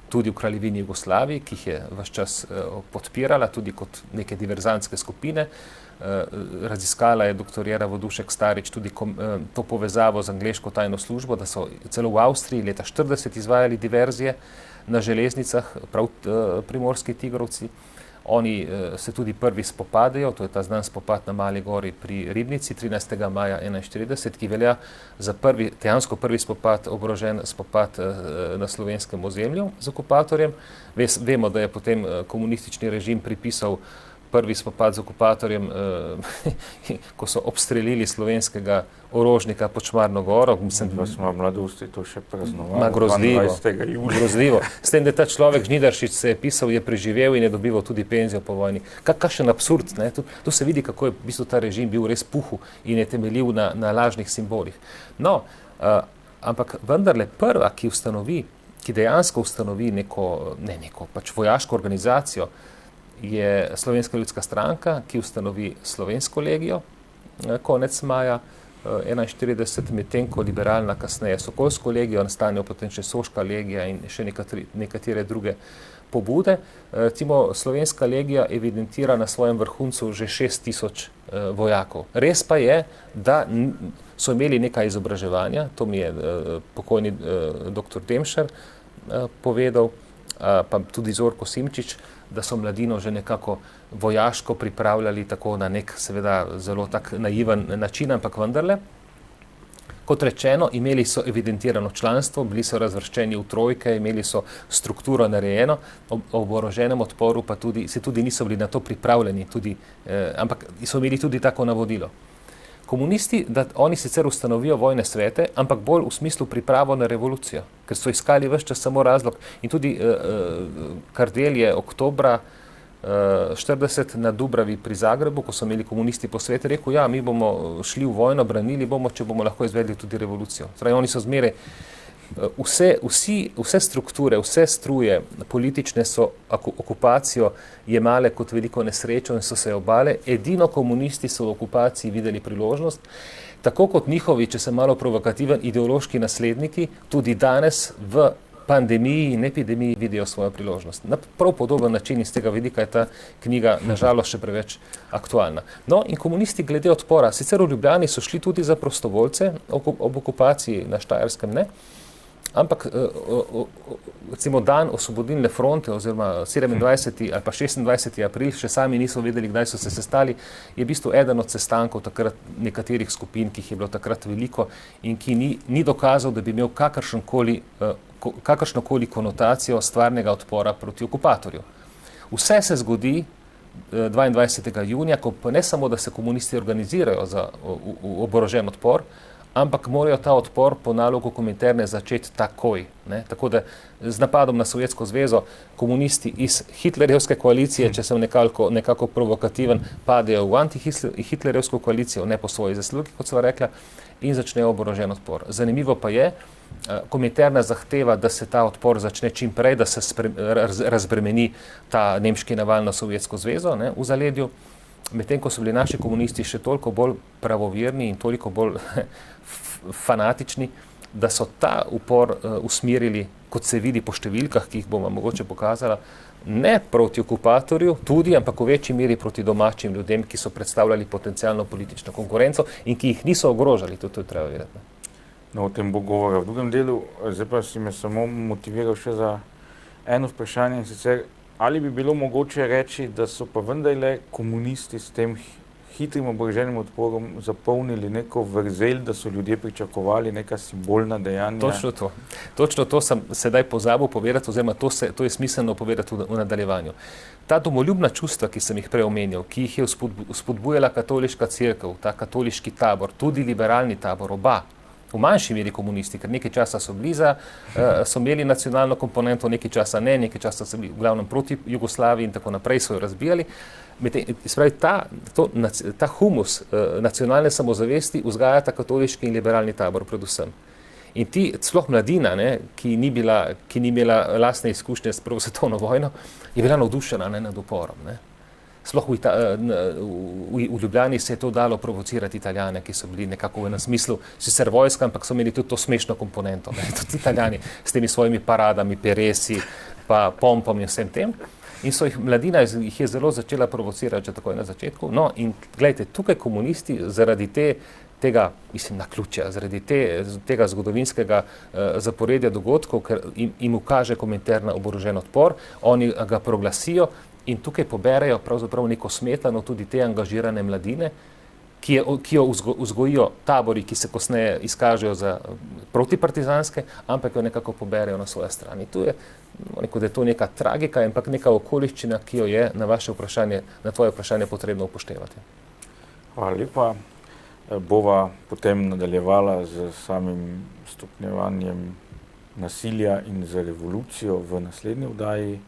tudi v kraljevini Jugoslaviji, ki jih je ves čas podpirala, tudi kot neke diverzantske skupine. Raziskala je doktorjera Vodušek Starič tudi to povezavo z angleško tajno službo, da so celo v Avstriji leta 1940 izvajali diverzije na železnicah, prav primorski tigrovci. Oni se tudi prvi spopadajo, to je ta znan spopad na Mali gori pri Ribnici 13. maja 1941, ki velja za dejansko prvi spopad, oborožen spopad na slovenskem ozemlju z okupatorjem. Vemo, da je potem komunistični režim pripisal prvi spopad z okupatorjem, ko so obstrelili slovenskega orožnika pod Šmarno goro. Da smo v mladosti to še praznovali. Grozljivo. S tem, da ta človek Žnidaršič se je pisal, je preživel in je dobival tudi penzijo po vojni. Kakšen absurd. Tu se vidi, kako je v bistvu ta režim bil res puhu in je temeljil na lažnih simbolih. No, ampak vendarle prva, ki dejansko ustanovi neko pač vojaško organizacijo, je Slovenska ljudska stranka, ki ustanovi Slovensko legijo konec maja 1941, medtem ko liberalna kasneje Sokolsko legijo, nastanejo potem še Soška legija in še nekatere druge pobude. Slovenska legija evidentira na svojem vrhuncu že 6.000 vojakov. Res pa je, da so imeli nekaj izobraževanja, to mi je pokojni dr. Demšar povedal, pa tudi Zorko Simčič, da so mladino že nekako vojaško pripravljali tako na nek, seveda, zelo tak naiven način, ampak vendarle. Kot rečeno, imeli so evidentirano članstvo, bili so razvrščeni v trojke, imeli so strukturo narejeno, ob oboroženem odporu pa tudi niso bili na to pripravljeni, ampak so imeli tudi tako navodilo. Komunisti, da oni sicer ustanovijo vojne svete, ampak bolj v smislu pripravo na revolucijo, ker so iskali ves čas samo razlog. In tudi Kardelj je oktobra 40 na Dubravi pri Zagrebu, ko so imeli komunisti posvet, rekel, ja, mi bomo šli v vojno, branili bomo, če bomo lahko izvedli tudi revolucijo. Torej, oni so zmeraj, vse strukture, vse struje politične so okupacijo jemale kot veliko nesrečo in so se obale. Edino komunisti so v okupaciji videli priložnost, tako kot njihovi, če sem malo provokativen, ideološki nasledniki, tudi danes v pandemiji in epidemiji vidijo svojo priložnost. Na prav podoben način iz tega vidika je ta knjiga nažalost še preveč aktualna. No, in komunisti glede odpora, sicer v Ljubljani so šli tudi za prostovoljce ob okupaciji na Štajerskem, ne? Ampak recimo dan Osvobodilne fronte oziroma 27. ali pa 26. april, še sami niso vedeli, kdaj so se sestali, je v bistvu eden od sestankov takrat nekaterih skupin, ki jih je bilo takrat veliko in ki ni dokazal, da bi imel kakršnokoli konotacijo stvarnega odpora proti okupatorju. Vse se zgodi 22. junija, ko pa ne samo, da se komunisti organizirajo za oborožen odpor, ampak morajo ta odpor po nalogu Kominterne začeti takoj. Ne? Tako da z napadom na Sovjetsko zvezo komunisti iz hitlerjevske koalicije, če sem nekako provokativen, padejo v antihitlerjevsko koalicijo, ne po svoji zaslugi, kot sva rekla, in začnejo oborožen odpor. Zanimivo pa je, Kominterna zahteva, da se ta odpor začne čim prej, da se razbremeni ta nemški naval na Sovjetsko zvezo, ne, v zaledju, medtem ko so bili naši komunisti še toliko bolj pravovirni in toliko bolj fanatični, da so ta upor usmerili, kot se vidi po številkah, ki jih bomo mogoče pokazala, ne proti okupatorju, tudi, ampak v večji meri proti domačim ljudem, ki so predstavljali potencialno politično konkurenco in ki jih niso ogrožali, to je treba vedeti. No, o tem bo govora v drugem delu, zdaj pa si me samo motiviral še za eno vprašanje, in sicer, ali bi bilo mogoče reči, da so pa vendarle komunisti s tem hitrim oboroženim odporom zapolnili neko vrzel, da so ljudje pričakovali neka simbolna dejanja? Točno to sem sedaj pozabil povedati, oziroma to je smiselno povedati v nadaljevanju. Ta domoljubna čustva, ki sem jih prej omenil, ki jih je spodbujala katoliška cerkev, ta katoliški tabor, tudi liberalni tabor, oba, v manjši meri komunisti, ker nekaj časa so imeli nacionalno komponento, nekaj časa ne, nekaj časa so bili v glavnem proti Jugoslaviji in tako naprej, so jo razbijali. Spravi, ta humus nacionalne samozavesti vzgaja ta katoliški in liberalni tabor predvsem. In ti, sploh mladina, ne, ki ni imela lastne izkušnje s prvo svetovno vojno, je bila navdušena nad uporom. Ne. Sploh v Ljubljani se je to dalo provocirati Italijane, ki so bili nekako v enem smislu, sicer vojska, ampak so imeli tudi to smešno komponento. Ne? Tudi Italijani s temi svojimi paradami, peresi, pa pompom in vsem tem. In mladina jih je zelo začela provocirati že takoj na začetku. No in gledajte, tukaj komunisti zaradi tega, mislim, naključja, zaradi tega zgodovinskega zaporedja dogodkov, ker jim ukaže Kominterna oborožen odpor, oni ga proglasijo, in tukaj poberejo pravzaprav neko smetano tudi te angažirane mladine, ki jo vzgojijo tabori, ki se kasneje izkažejo za protipartizanske, ampak jo nekako poberejo na svoje strani. Tu je, da je to neka tragika, ampak neka okoliščina, ki jo je na tvoje vprašanje potrebno upoštevati. Hvala lepa. Bova potem nadaljevala z samim stopnjevanjem nasilja in z revolucijo v naslednji oddaji.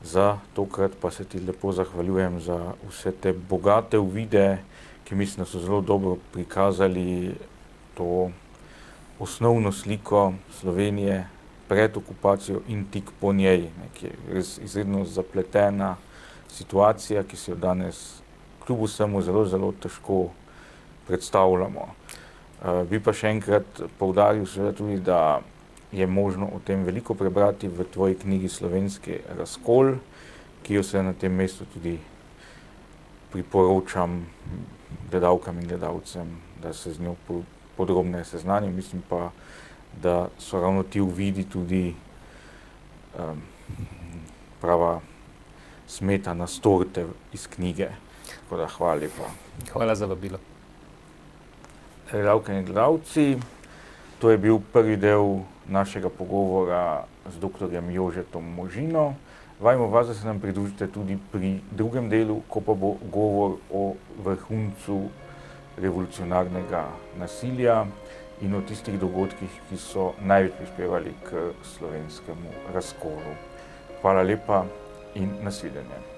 Za tokrat pa se ti lepo zahvaljujem za vse te bogate uvide, ki mislim, da so zelo dobro prikazali to osnovno sliko Slovenije pred okupacijo in tik po njej, ki je res izredno zapletena situacija, ki se jo danes kljub vsemu zelo, zelo težko predstavljamo. Bi pa še enkrat poudaril seveda tudi, da je možno o tem veliko prebrati v tvoji knjigi Slovenski razkol, ki jo se na tem mestu tudi priporočam gledalkam in gledalcem, da se z njo podrobneje seznanijo. Mislim pa, da so ravno ti uvidi tudi prava smetana s torte iz knjige. Tako da hvala lepa. Hvala za vabilo. Gledalke in gledalci, to je bil prvi del našega pogovora z doktorjem Jožetom Možino. Vajmo vas, da se nam pridružite tudi pri drugem delu, ko pa bo govor o vrhuncu revolucionarnega nasilja in o tistih dogodkih, ki so največ prispevali k slovenskemu razkolu. Hvala lepa in nasvidenje.